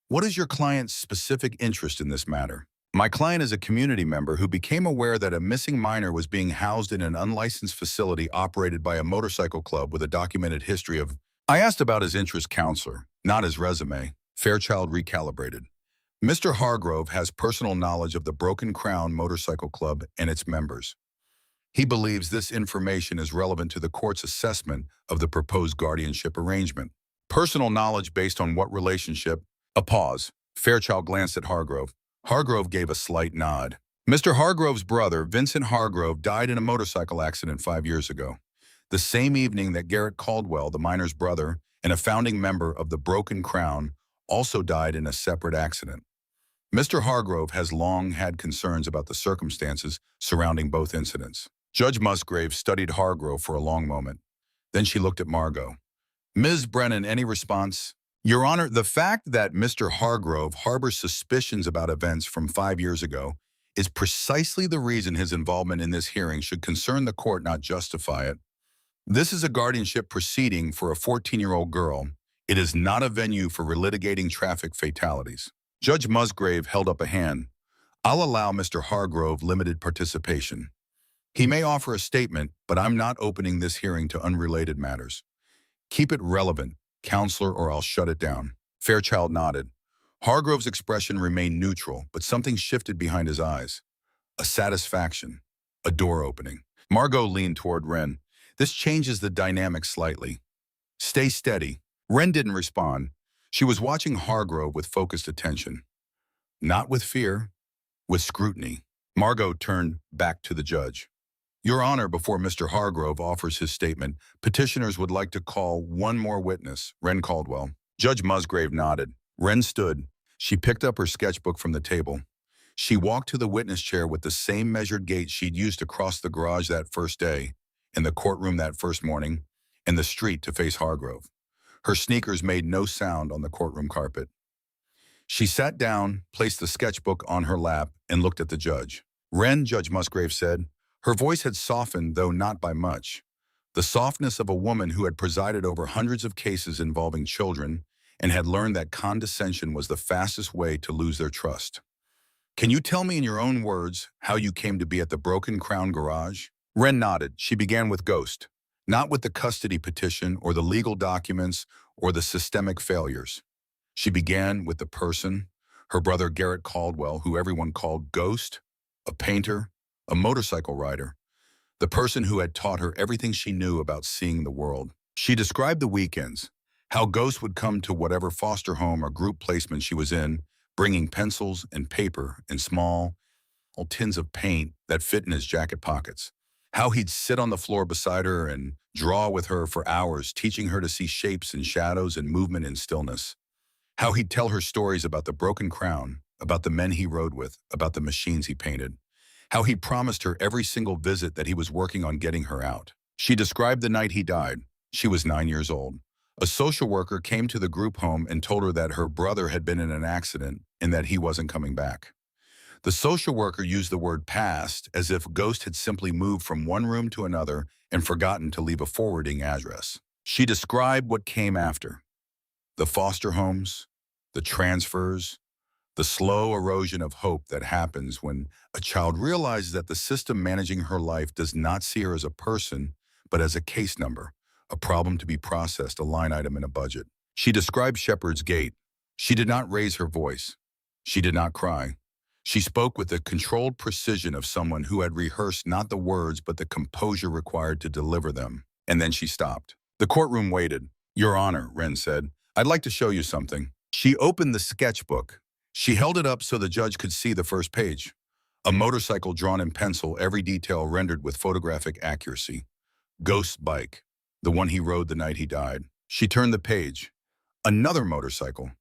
What is your client's specific interest in this matter? My client is a community member who became aware that a missing minor was being housed in an unlicensed facility operated by a motorcycle club with a documented history of... I asked about his interest, counselor, not his resume. Fairchild recalibrated. Mr. Hargrove has personal knowledge of the Broken Crown Motorcycle Club and its members. He believes this information is relevant to the court's assessment of the proposed guardianship arrangement. Personal knowledge based on what relationship? A pause. Fairchild glanced at Hargrove. Hargrove gave a slight nod. Mr. Hargrove's brother, Vincent Hargrove, died in a motorcycle accident 5 years ago. The same evening that Garrett Caldwell, the minor's brother and a founding member of the Broken Crown, also died in a separate accident. Mr. Hargrove has long had concerns about the circumstances surrounding both incidents. Judge Musgrave studied Hargrove for a long moment. Then she looked at Margot. Ms. Brennan, any response? Your Honor, the fact that Mr. Hargrove harbors suspicions about events from 5 years ago is precisely the reason his involvement in this hearing should concern the court, not justify it. This is a guardianship proceeding for a 14-year-old girl. It is not a venue for relitigating traffic fatalities. Judge Musgrave held up a hand. I'll allow Mr. Hargrove limited participation. He may offer a statement, but I'm not opening this hearing to unrelated matters. Keep it relevant, counselor, or I'll shut it down. Fairchild nodded. Hargrove's expression remained neutral, but something shifted behind his eyes. A satisfaction. A door opening. Margot leaned toward Wren. This changes the dynamic slightly. Stay steady. Wren didn't respond. She was watching Hargrove with focused attention. Not with fear, with scrutiny. Margot turned back to the judge. Your Honor, before Mr. Hargrove offers his statement, petitioners would like to call one more witness, Wren Caldwell. Judge Musgrave nodded. Wren stood. She picked up her sketchbook from the table. She walked to the witness chair with the same measured gait she'd used to cross the garage that first day, in the courtroom that first morning, in the street to face Hargrove. Her sneakers made no sound on the courtroom carpet. She sat down, placed the sketchbook on her lap, and looked at the judge. Wren, Judge Musgrave said. Her voice had softened, though not by much. The softness of a woman who had presided over hundreds of cases involving children and had learned that condescension was the fastest way to lose their trust. Can you tell me in your own words how you came to be at the Broken Crown garage? Wren nodded. She began with Ghost, not with the custody petition or the legal documents or the systemic failures. She began with the person, her brother Garrett Caldwell, who everyone called Ghost, a painter, a motorcycle rider, the person who had taught her everything she knew about seeing the world. She described the weekends, how Ghost would come to whatever foster home or group placement she was in, bringing pencils and paper and small tins of paint that fit in his jacket pockets. How he'd sit on the floor beside her and draw with her for hours, teaching her to see shapes and shadows and movement in stillness. How he'd tell her stories about the Broken Crown, about the men he rode with, about the machines he painted. How he promised her every single visit that he was working on getting her out. She described the night he died. She was 9 years old. A social worker came to the group home and told her that her brother had been in an accident and that he wasn't coming back. The social worker used the word past as if Ghost had simply moved from one room to another and forgotten to leave a forwarding address. She described what came after. The foster homes, the transfers, the slow erosion of hope that happens when a child realizes that the system managing her life does not see her as a person, but as a case number, a problem to be processed, a line item in a budget. She described Shepard's gait. She did not raise her voice. She did not cry. She spoke with the controlled precision of someone who had rehearsed not the words but the composure required to deliver them. And then she stopped. The courtroom waited. Your Honor, Wren said, I'd like to show you something. She opened the sketchbook. She held it up so the judge could see the first page. A motorcycle drawn in pencil, every detail rendered with photographic accuracy. Ghost's bike, the one he rode the night he died. She turned the page. Another motorcycle.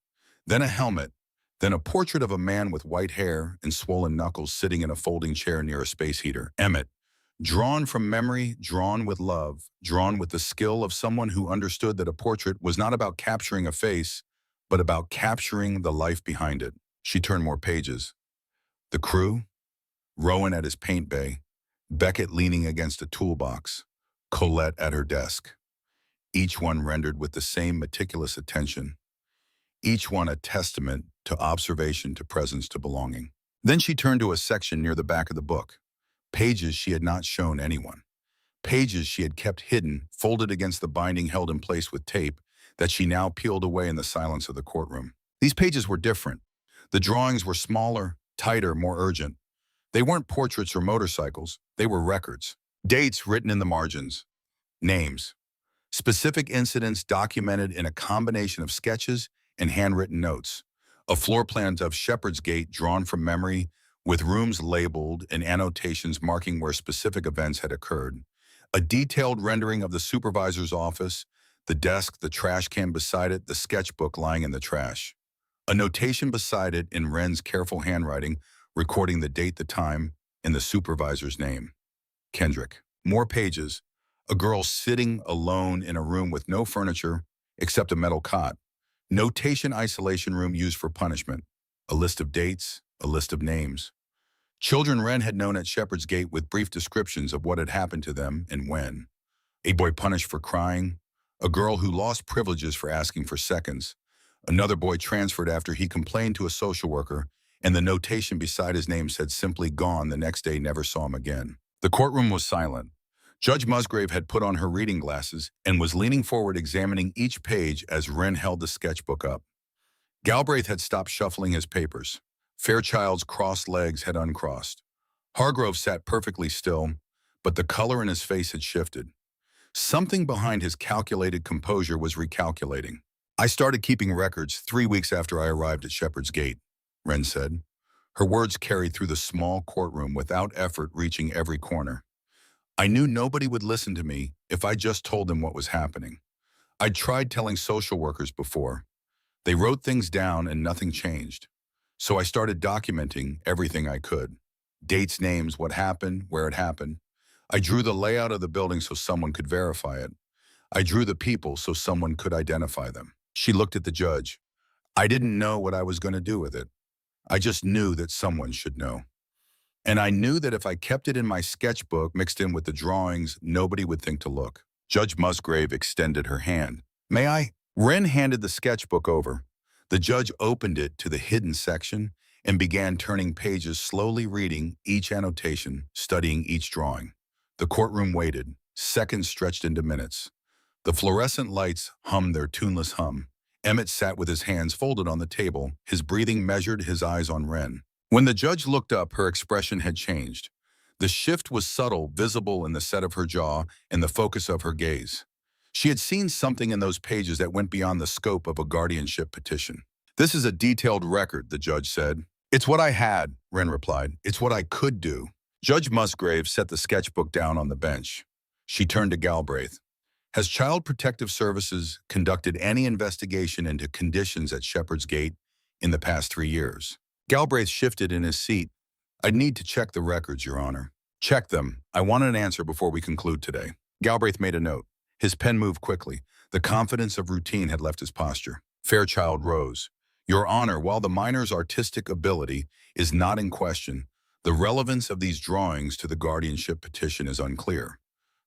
Then a helmet. Then a portrait of a man with white hair and swollen knuckles sitting in a folding chair near a space heater. Emmett. Drawn from memory, drawn with love, drawn with the skill of someone who understood that a portrait was not about capturing a face, but about capturing the life behind it. She turned more pages. The crew, Rowan at his paint bay, Beckett leaning against a toolbox, Colette at her desk. Each one rendered with the same meticulous attention. Each one a testament to observation, to presence, to belonging. Then she turned to a section near the back of the book. Pages she had not shown anyone. Pages she had kept hidden, folded against the binding held in place with tape that she now peeled away in the silence of the courtroom. These pages were different. The drawings were smaller, tighter, more urgent. They weren't portraits or motorcycles. They were records. Dates written in the margins. Names. Specific incidents documented in a combination of sketches and handwritten notes. A floor plan of Shepard's Gate drawn from memory with rooms labeled and annotations marking where specific events had occurred. A detailed rendering of the supervisor's office, the desk, the trash can beside it, the sketchbook lying in the trash. A notation beside it in Wren's careful handwriting, recording the date, the time, and the supervisor's name. Kendrick. More pages. A girl sitting alone in a room with no furniture except a metal cot. Notation isolation room used for punishment. A list of dates, a list of names. Children Wren had known at Shepherd's Gate with brief descriptions of what had happened to them and when. A boy punished for crying. A girl who lost privileges for asking for seconds. Another boy transferred after he complained to a social worker, and the notation beside his name said simply gone the next day, never saw him again. The courtroom was silent. Judge Musgrave had put on her reading glasses and was leaning forward examining each page as Wren held the sketchbook up. Galbraith had stopped shuffling his papers. Fairchild's crossed legs had uncrossed. Hargrove sat perfectly still, but the color in his face had shifted. Something behind his calculated composure was recalculating. I started keeping records 3 weeks after I arrived at Shepherd's Gate, Wren said. Her words carried through the small courtroom without effort, reaching every corner. I knew nobody would listen to me if I just told them what was happening. I'd tried telling social workers before. They wrote things down and nothing changed. So I started documenting everything I could. Dates, names, what happened, where it happened. I drew the layout of the building so someone could verify it. I drew the people so someone could identify them. She looked at the judge. I didn't know what I was going to do with it. I just knew that someone should know. And I knew that if I kept it in my sketchbook mixed in with the drawings, nobody would think to look. Judge Musgrave extended her hand. May I? Wren handed the sketchbook over. The judge opened it to the hidden section and began turning pages, slowly reading each annotation, studying each drawing. The courtroom waited. Seconds stretched into minutes. The fluorescent lights hummed their tuneless hum. Emmett sat with his hands folded on the table, his breathing measured, his eyes on Wren. When the judge looked up, her expression had changed. The shift was subtle, visible in the set of her jaw and the focus of her gaze. She had seen something in those pages that went beyond the scope of a guardianship petition. This is a detailed record, the judge said. It's what I had, Wren replied. It's what I could do. Judge Musgrave set the sketchbook down on the bench. She turned to Galbraith. Has Child Protective Services conducted any investigation into conditions at Shepherd's Gate in the past 3 years? Galbraith shifted in his seat. I'd need to check the records, Your Honor. Check them. I want an answer before we conclude today. Galbraith made a note. His pen moved quickly. The confidence of routine had left his posture. Fairchild rose. Your Honor, while the minor's artistic ability is not in question, the relevance of these drawings to the guardianship petition is unclear.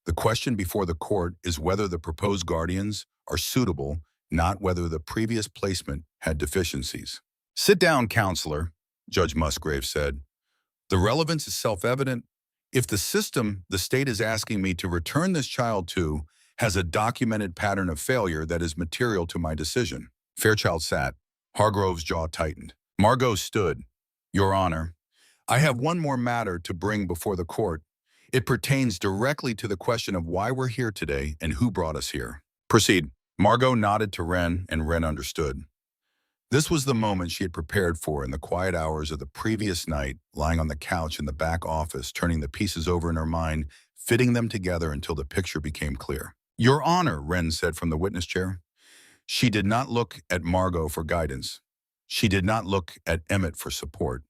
The question before the court is whether the proposed guardians are suitable, not whether the previous placement had deficiencies. Sit down, counselor, Judge Musgrave said. The relevance is self-evident. If the system the state is asking me to return this child to has a documented pattern of failure that is material to my decision. Fairchild sat. Hargrove's jaw tightened. Margot stood. Your Honor, I have one more matter to bring before the court. It pertains directly to the question of why we're here today and who brought us here. Proceed. Margot nodded to Wren, and Wren understood. This was the moment she had prepared for in the quiet hours of the previous night, lying on the couch in the back office, turning the pieces over in her mind, fitting them together until the picture became clear. Your Honor, Wren said from the witness chair. She did not look at Margot for guidance. She did not look at Emmett for support.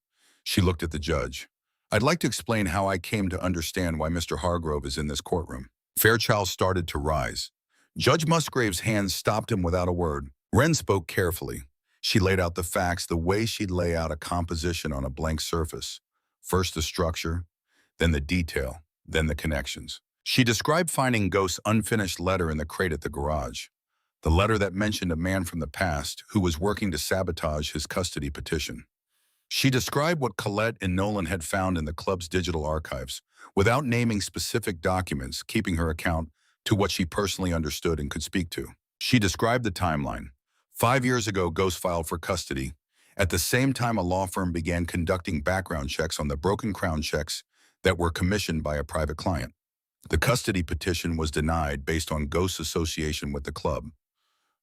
She looked at the judge. I'd like to explain how I came to understand why Mr. Hargrove is in this courtroom. Fairchild started to rise. Judge Musgrave's hands stopped him without a word. Wren spoke carefully. She laid out the facts the way she'd lay out a composition on a blank surface. First the structure, then the detail, then the connections. She described finding Ghost's unfinished letter in the crate at the garage. The letter that mentioned a man from the past who was working to sabotage his custody petition. She described what Colette and Nolan had found in the club's digital archives, without naming specific documents, keeping her account to what she personally understood and could speak to. She described the timeline. 5 years ago, Ghost filed for custody. At the same time, a law firm began conducting background checks on the broken crown checks that were commissioned by a private client. The custody petition was denied based on Ghost's association with the club.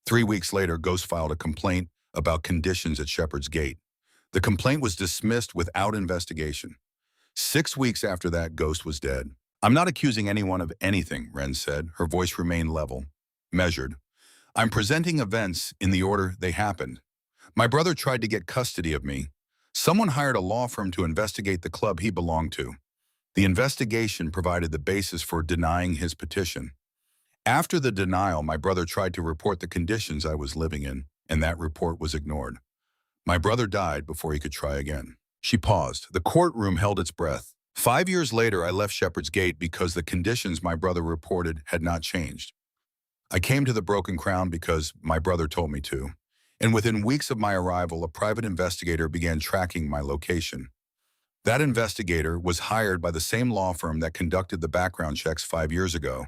3 weeks later, Ghost filed a complaint about conditions at Shepherd's Gate. The complaint was dismissed without investigation. 6 weeks after that, Ghost was dead. I'm not accusing anyone of anything, Wren said. Her voice remained level, measured. I'm presenting events in the order they happened. My brother tried to get custody of me. Someone hired a law firm to investigate the club he belonged to. The investigation provided the basis for denying his petition. After the denial, my brother tried to report the conditions I was living in, and that report was ignored. My brother died before he could try again. She paused. The courtroom held its breath. 5 years later, I left Shepherd's Gate because the conditions my brother reported had not changed. I came to the Broken Crown because my brother told me to. And within weeks of my arrival, a private investigator began tracking my location. That investigator was hired by the same law firm that conducted the background checks 5 years ago.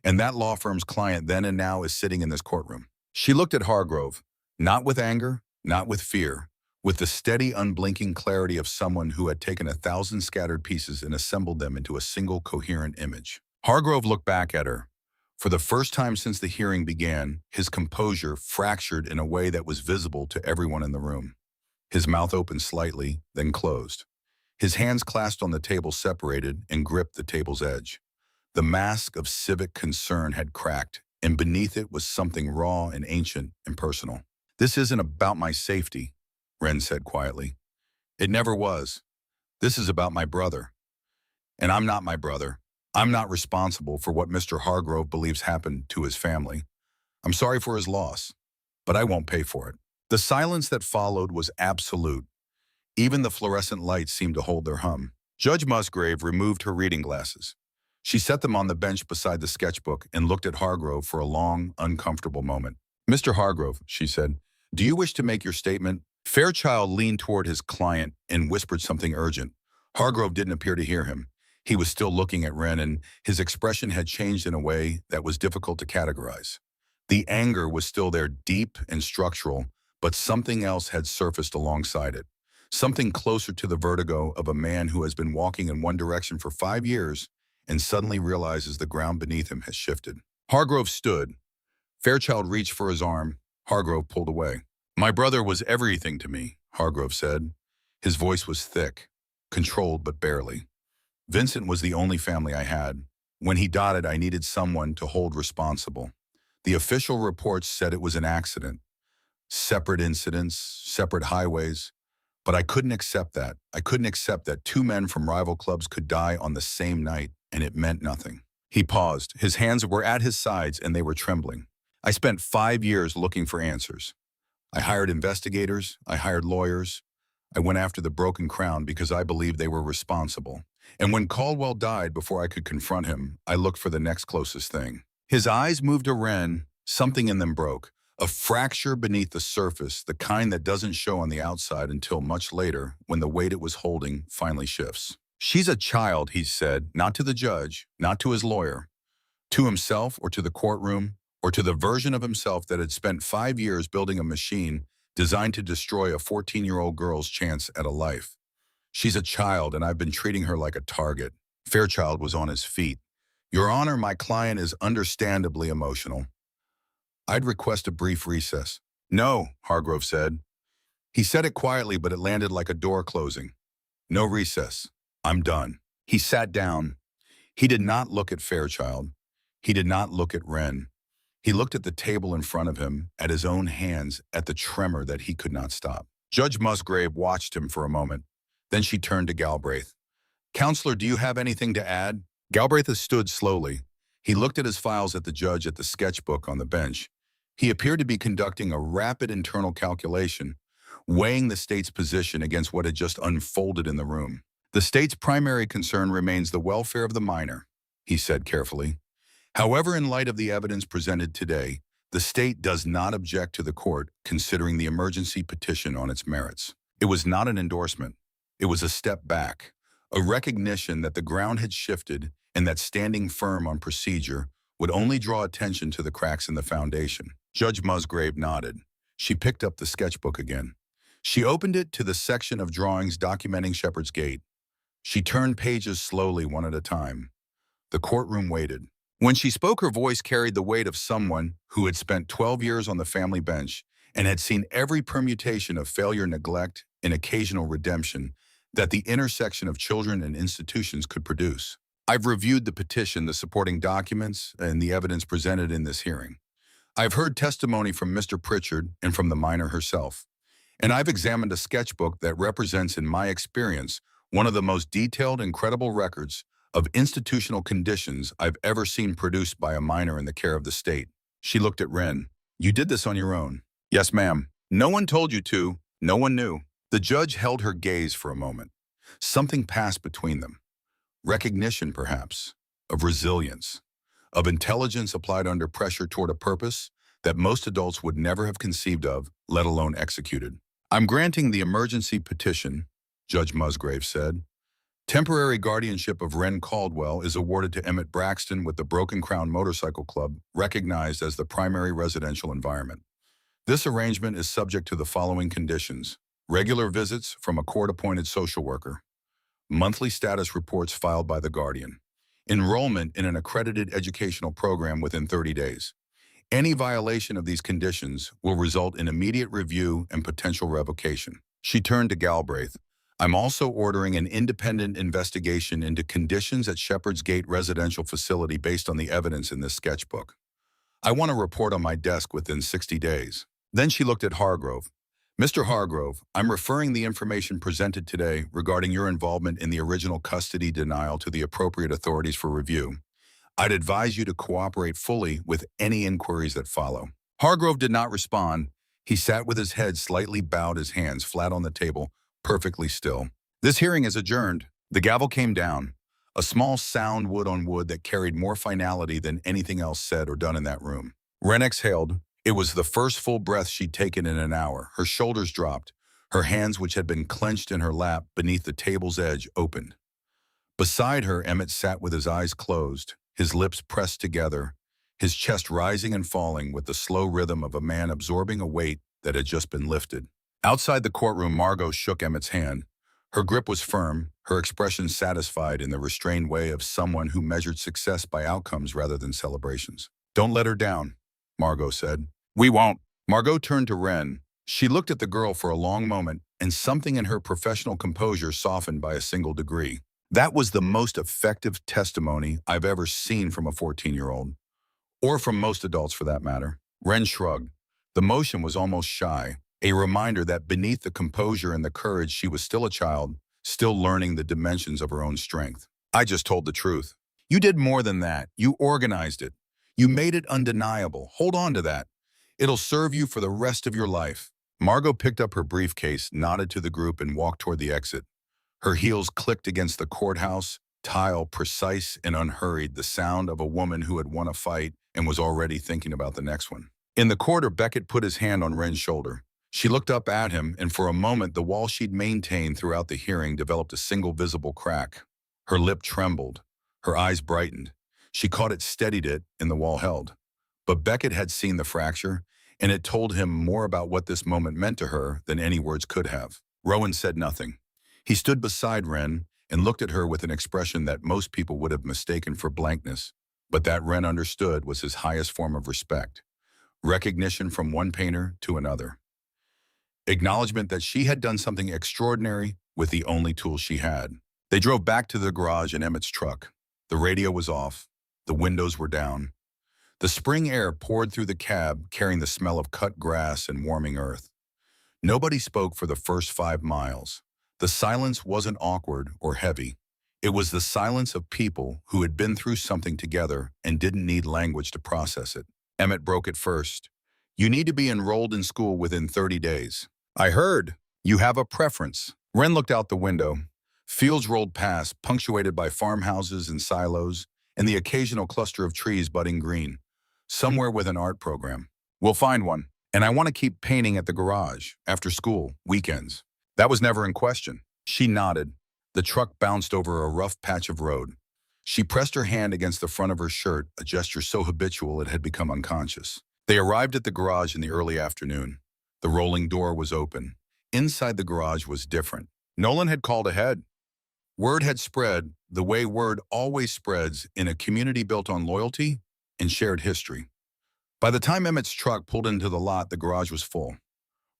And that law firm's client then and now is sitting in this courtroom. She looked at Hargrove, not with anger, not with fear, with the steady, unblinking clarity of someone who had taken 1,000 scattered pieces and assembled them into a single coherent image. Hargrove looked back at her. For the first time since the hearing began, his composure fractured in a way that was visible to everyone in the room. His mouth opened slightly, then closed. His hands clasped on the table separated and gripped the table's edge. The mask of civic concern had cracked, and beneath it was something raw and ancient and personal. "This isn't about my safety," Wren said quietly. "It never was. This is about my brother. And I'm not my brother. I'm not responsible for what Mr. Hargrove believes happened to his family. I'm sorry for his loss, but I won't pay for it." The silence that followed was absolute. Even the fluorescent lights seemed to hold their hum. Judge Musgrave removed her reading glasses. She set them on the bench beside the sketchbook and looked at Hargrove for a long, uncomfortable moment. "Mr. Hargrove," she said, "do you wish to make your statement?" Fairchild leaned toward his client and whispered something urgent. Hargrove didn't appear to hear him. He was still looking at Wren, and his expression had changed in a way that was difficult to categorize. The anger was still there, deep and structural, but something else had surfaced alongside it. Something closer to the vertigo of a man who has been walking in one direction for 5 years and suddenly realizes the ground beneath him has shifted. Hargrove stood. Fairchild reached for his arm. Hargrove pulled away. "My brother was everything to me," Hargrove said. His voice was thick, controlled but barely. "Vincent was the only family I had. When he died, I needed someone to hold responsible. The official reports said it was an accident. Separate incidents, separate highways. But I couldn't accept that. I couldn't accept that two men from rival clubs could die on the same night, and it meant nothing." He paused. His hands were at his sides, and they were trembling. "I spent 5 years looking for answers. I hired investigators. I hired lawyers. I went after the Broken Crown because I believed they were responsible. And when Caldwell died before I could confront him, I looked for the next closest thing." His eyes moved to Wren. Something in them broke. A fracture beneath the surface, the kind that doesn't show on the outside until much later, when the weight it was holding finally shifts. "She's a child," he said, not to the judge, not to his lawyer, to himself or to the courtroom, or to the version of himself that had spent 5 years building a machine designed to destroy a 14-year-old girl's chance at a life. "She's a child, and I've been treating her like a target." Fairchild was on his feet. "Your Honor, my client is understandably emotional. I'd request a brief recess." "No," Hargrove said. He said it quietly, but it landed like a door closing. "No recess. I'm done." He sat down. He did not look at Fairchild. He did not look at Wren. He looked at the table in front of him, at his own hands, at the tremor that he could not stop. Judge Musgrave watched him for a moment. Then she turned to Galbraith. "Counselor, do you have anything to add?" Galbraith stood slowly. He looked at his files at the judge at the sketchbook on the bench. He appeared to be conducting a rapid internal calculation, weighing the state's position against what had just unfolded in the room. "The state's primary concern remains the welfare of the minor," he said carefully. "However, in light of the evidence presented today, the state does not object to the court considering the emergency petition on its merits." It was not an endorsement. It was a step back, a recognition that the ground had shifted and that standing firm on procedure would only draw attention to the cracks in the foundation. Judge Musgrave nodded. She picked up the sketchbook again. She opened it to the section of drawings documenting Shepherd's Gate. She turned pages slowly, one at a time. The courtroom waited. When she spoke, her voice carried the weight of someone who had spent 12 years on the family bench and had seen every permutation of failure, neglect, and occasional redemption that the intersection of children and institutions could produce. "I've reviewed the petition, the supporting documents, and the evidence presented in this hearing. I've heard testimony from Mr. Pritchard and from the minor herself. And I've examined a sketchbook that represents, in my experience, one of the most detailed and credible records of institutional conditions I've ever seen produced by a minor in the care of the state. She looked at Wren. You did this on your own. Yes, ma'am. No one told you to. No one knew. The judge held her gaze for a moment. Something passed between them. Recognition, perhaps, of resilience, of intelligence applied under pressure toward a purpose that most adults would never have conceived of, let alone executed. I'm granting the emergency petition, Judge Musgrave said. Temporary guardianship of Wren Caldwell is awarded to Emmett Braxton with the Broken Crown Motorcycle Club, recognized as the primary residential environment. This arrangement is subject to the following conditions: regular visits from a court-appointed social worker, monthly status reports filed by the guardian, enrollment in an accredited educational program within 30 days. Any violation of these conditions will result in immediate review and potential revocation. She turned to Galbraith. I'm also ordering an independent investigation into conditions at Shepherd's Gate Residential Facility based on the evidence in this sketchbook. I want a report on my desk within 60 days. Then she looked at Hargrove. Mr. Hargrove, I'm referring the information presented today regarding your involvement in the original custody denial to the appropriate authorities for review. I'd advise you to cooperate fully with any inquiries that follow. Hargrove did not respond. He sat with his head slightly bowed, his hands flat on the table, perfectly still. This hearing is adjourned. The gavel came down, a small sound wood on wood that carried more finality than anything else said or done in that room. Wren exhaled. It was the first full breath she'd taken in an hour. Her shoulders dropped. Her hands, which had been clenched in her lap beneath the table's edge, opened. Beside her, Emmett sat with his eyes closed, his lips pressed together, his chest rising and falling with the slow rhythm of a man absorbing a weight that had just been lifted. Outside the courtroom, Margot shook Emmett's hand. Her grip was firm, her expression satisfied in the restrained way of someone who measured success by outcomes rather than celebrations. Don't let her down, Margot said. We won't. Margot turned to Wren. She looked at the girl for a long moment, and something in her professional composure softened by a single degree. That was the most effective testimony I've ever seen from a 14-year-old, or from most adults for that matter. Wren shrugged. The motion was almost shy, a reminder that beneath the composure and the courage she was still a child, still learning the dimensions of her own strength. I just told the truth. You did more than that. You organized it. You made it undeniable. Hold on to that. It'll serve you for the rest of your life. Margot picked up her briefcase, nodded to the group, and walked toward the exit. Her heels clicked against the courthouse tile, precise and unhurried, the sound of a woman who had won a fight and was already thinking about the next one. In the corridor, Beckett put his hand on Wren's shoulder. She looked up at him, and for a moment the wall she'd maintained throughout the hearing developed a single visible crack. Her lip trembled. Her eyes brightened. She caught it, steadied it, and the wall held. But Beckett had seen the fracture, and it told him more about what this moment meant to her than any words could have. Rowan said nothing. He stood beside Wren and looked at her with an expression that most people would have mistaken for blankness, but that Wren understood was his highest form of respect. Recognition from one painter to another. Acknowledgement that she had done something extraordinary with the only tools she had. They drove back to the garage in Emmett's truck. The radio was off. The windows were down. The spring air poured through the cab, carrying the smell of cut grass and warming earth. Nobody spoke for the first 5 miles. The silence wasn't awkward or heavy. It was the silence of people who had been through something together and didn't need language to process it. Emmett broke it first. You need to be enrolled in school within 30 days. I heard. You have a preference. Wren looked out the window. Fields rolled past, punctuated by farmhouses and silos, and the occasional cluster of trees budding green. Somewhere with an art program. We'll find one. And I want to keep painting at the garage, after school, weekends. That was never in question. She nodded. The truck bounced over a rough patch of road. She pressed her hand against the front of her shirt, a gesture so habitual it had become unconscious. They arrived at the garage in the early afternoon. The rolling door was open. Inside the garage was different. Nolan had called ahead. Word had spread, the way word always spreads in a community built on loyalty and shared history. By the time Emmett's truck pulled into the lot, the garage was full.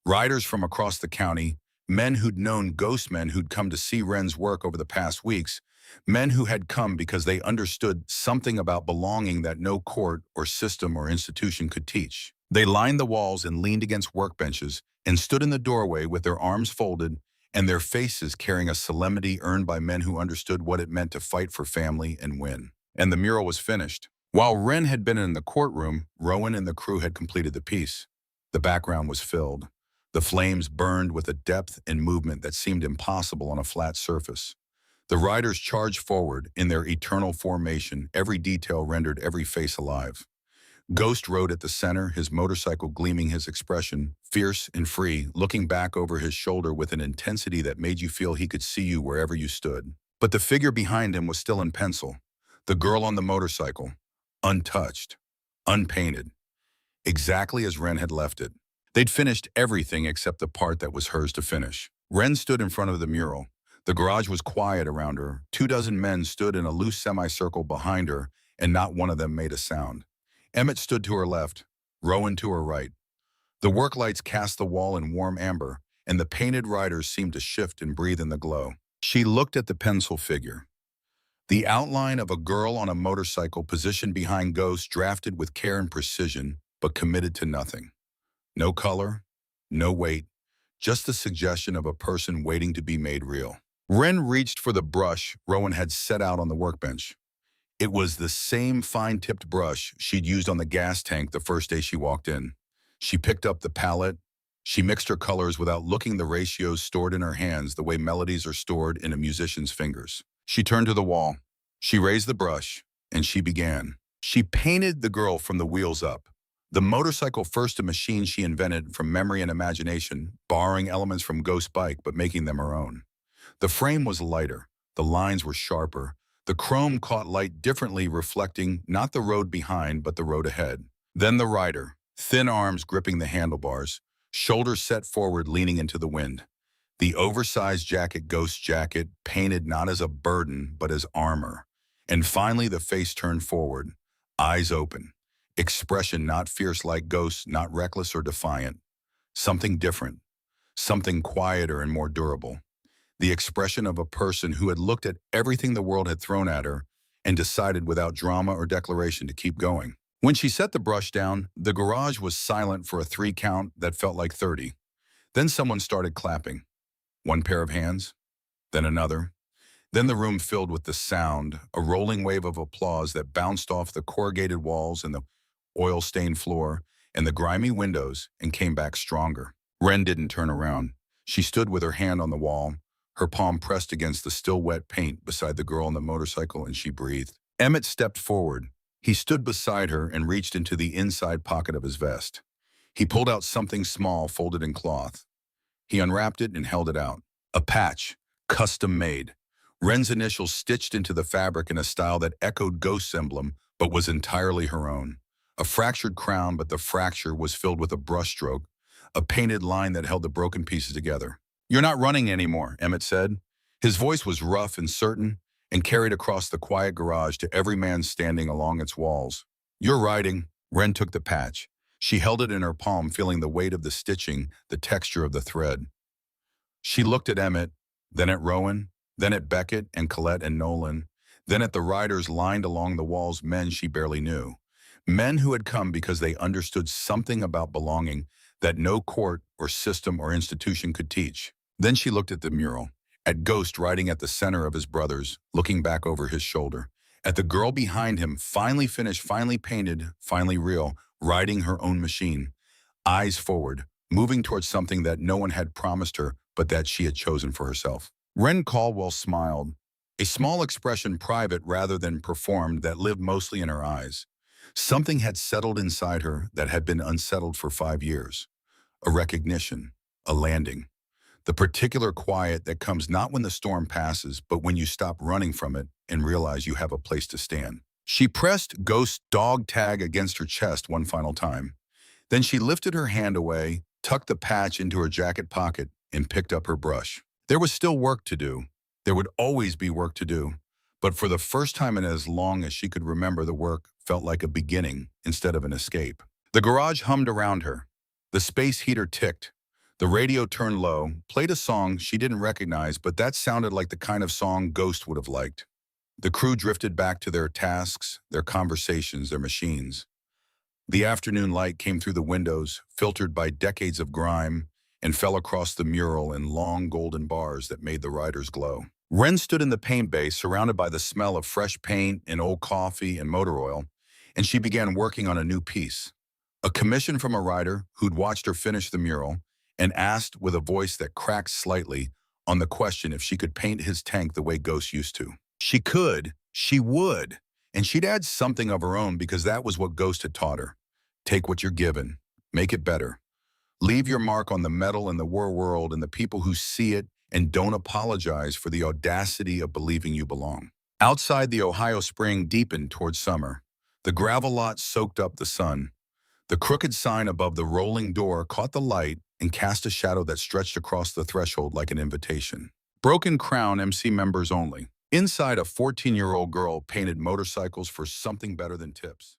Riders from across the county, men who'd known ghost men who'd come to see Wren's work over the past weeks, men who had come because they understood something about belonging that no court or system or institution could teach. They lined the walls and leaned against workbenches, and stood in the doorway with their arms folded and their faces carrying a solemnity earned by men who understood what it meant to fight for family and win. And the mural was finished. While Wren had been in the courtroom, Rowan and the crew had completed the piece. The background was filled. The flames burned with a depth and movement that seemed impossible on a flat surface. The riders charged forward in their eternal formation, every detail rendered every face alive. Ghost rode at the center, his motorcycle gleaming his expression, fierce and free, looking back over his shoulder with an intensity that made you feel he could see you wherever you stood. But the figure behind him was still in pencil. The girl on the motorcycle, untouched, unpainted, exactly as Wren had left it. They'd finished everything except the part that was hers to finish. Wren stood in front of the mural. The garage was quiet around her. 24 men stood in a loose semicircle behind her, and not one of them made a sound. Emmett stood to her left, Rowan to her right. The work lights cast the wall in warm amber, and the painted riders seemed to shift and breathe in the glow. She looked at the pencil figure. The outline of a girl on a motorcycle positioned behind Ghost, drafted with care and precision, but committed to nothing. No color, no weight, just the suggestion of a person waiting to be made real. Wren reached for the brush Rowan had set out on the workbench. It was the same fine-tipped brush she'd used on the gas tank the first day she walked in. She picked up the palette. She mixed her colors without looking, the ratios stored in her hands the way melodies are stored in a musician's fingers. She turned to the wall. She raised the brush, and she began. She painted the girl from the wheels up. The motorcycle first, a machine she invented from memory and imagination, borrowing elements from Ghost's bike but making them her own. The frame was lighter. The lines were sharper. The chrome caught light differently, reflecting not the road behind, but the road ahead. Then the rider, thin arms gripping the handlebars, shoulders set forward, leaning into the wind. The oversized jacket, Ghost's jacket, painted not as a burden, but as armor. And finally, the face turned forward, eyes open. Expression not fierce like Ghost's, not reckless or defiant. Something different. Something quieter and more durable. The expression of a person who had looked at everything the world had thrown at her and decided without drama or declaration to keep going. When she set the brush down, the garage was silent for a 3 count that felt like 30. Then someone started clapping. One pair of hands, then another. Then the room filled with the sound, a rolling wave of applause that bounced off the corrugated walls and the oil-stained floor and the grimy windows and came back stronger. Wren didn't turn around. She stood with her hand on the wall, her palm pressed against the still wet paint beside the girl on the motorcycle, and she breathed. Emmett stepped forward. He stood beside her and reached into the inside pocket of his vest. He pulled out something small folded in cloth. He unwrapped it and held it out. A patch, custom made. Wren's initials stitched into the fabric in a style that echoed Ghost's emblem, but was entirely her own. A fractured crown, but the fracture was filled with a brushstroke, a painted line that held the broken pieces together. "You're not running anymore," Emmett said. His voice was rough and certain and carried across the quiet garage to every man standing along its walls. "You're riding." Wren took the patch. She held it in her palm, feeling the weight of the stitching, the texture of the thread. She looked at Emmett, then at Rowan, then at Beckett and Colette and Nolan, then at the riders lined along the walls, men she barely knew. Men who had come because they understood something about belonging that no court or system or institution could teach. Then she looked at the mural, at Ghost riding at the center of his brothers, looking back over his shoulder, at the girl behind him, finally finished, finally painted, finally real, riding her own machine, eyes forward, moving towards something that no one had promised her, but that she had chosen for herself. Wren Caldwell smiled, a small expression private rather than performed that lived mostly in her eyes. Something had settled inside her that had been unsettled for 5 years. A recognition, a landing. The particular quiet that comes not when the storm passes, but when you stop running from it and realize you have a place to stand. She pressed Ghost's dog tag against her chest one final time. Then she lifted her hand away, tucked the patch into her jacket pocket, and picked up her brush. There was still work to do. There would always be work to do. But for the first time in as long as she could remember, the work felt like a beginning instead of an escape. The garage hummed around her. The space heater ticked. The radio turned low, played a song she didn't recognize, but that sounded like the kind of song Ghost would have liked. The crew drifted back to their tasks, their conversations, their machines. The afternoon light came through the windows, filtered by decades of grime, and fell across the mural in long golden bars that made the riders glow. Ren stood in the paint bay, surrounded by the smell of fresh paint and old coffee and motor oil, and she began working on a new piece. A commission from a writer who'd watched her finish the mural and asked with a voice that cracked slightly on the question if she could paint his tank the way Ghost used to. She could, she would, and she'd add something of her own because that was what Ghost had taught her. Take what you're given, make it better. Leave your mark on the metal and the world and the people who see it, and don't apologize for the audacity of believing you belong. Outside, the Ohio spring deepened toward summer. The gravel lot soaked up the sun. The crooked sign above the rolling door caught the light and cast a shadow that stretched across the threshold like an invitation. Broken Crown MC members only. Inside, a 14-year-old girl painted motorcycles for something better than tips.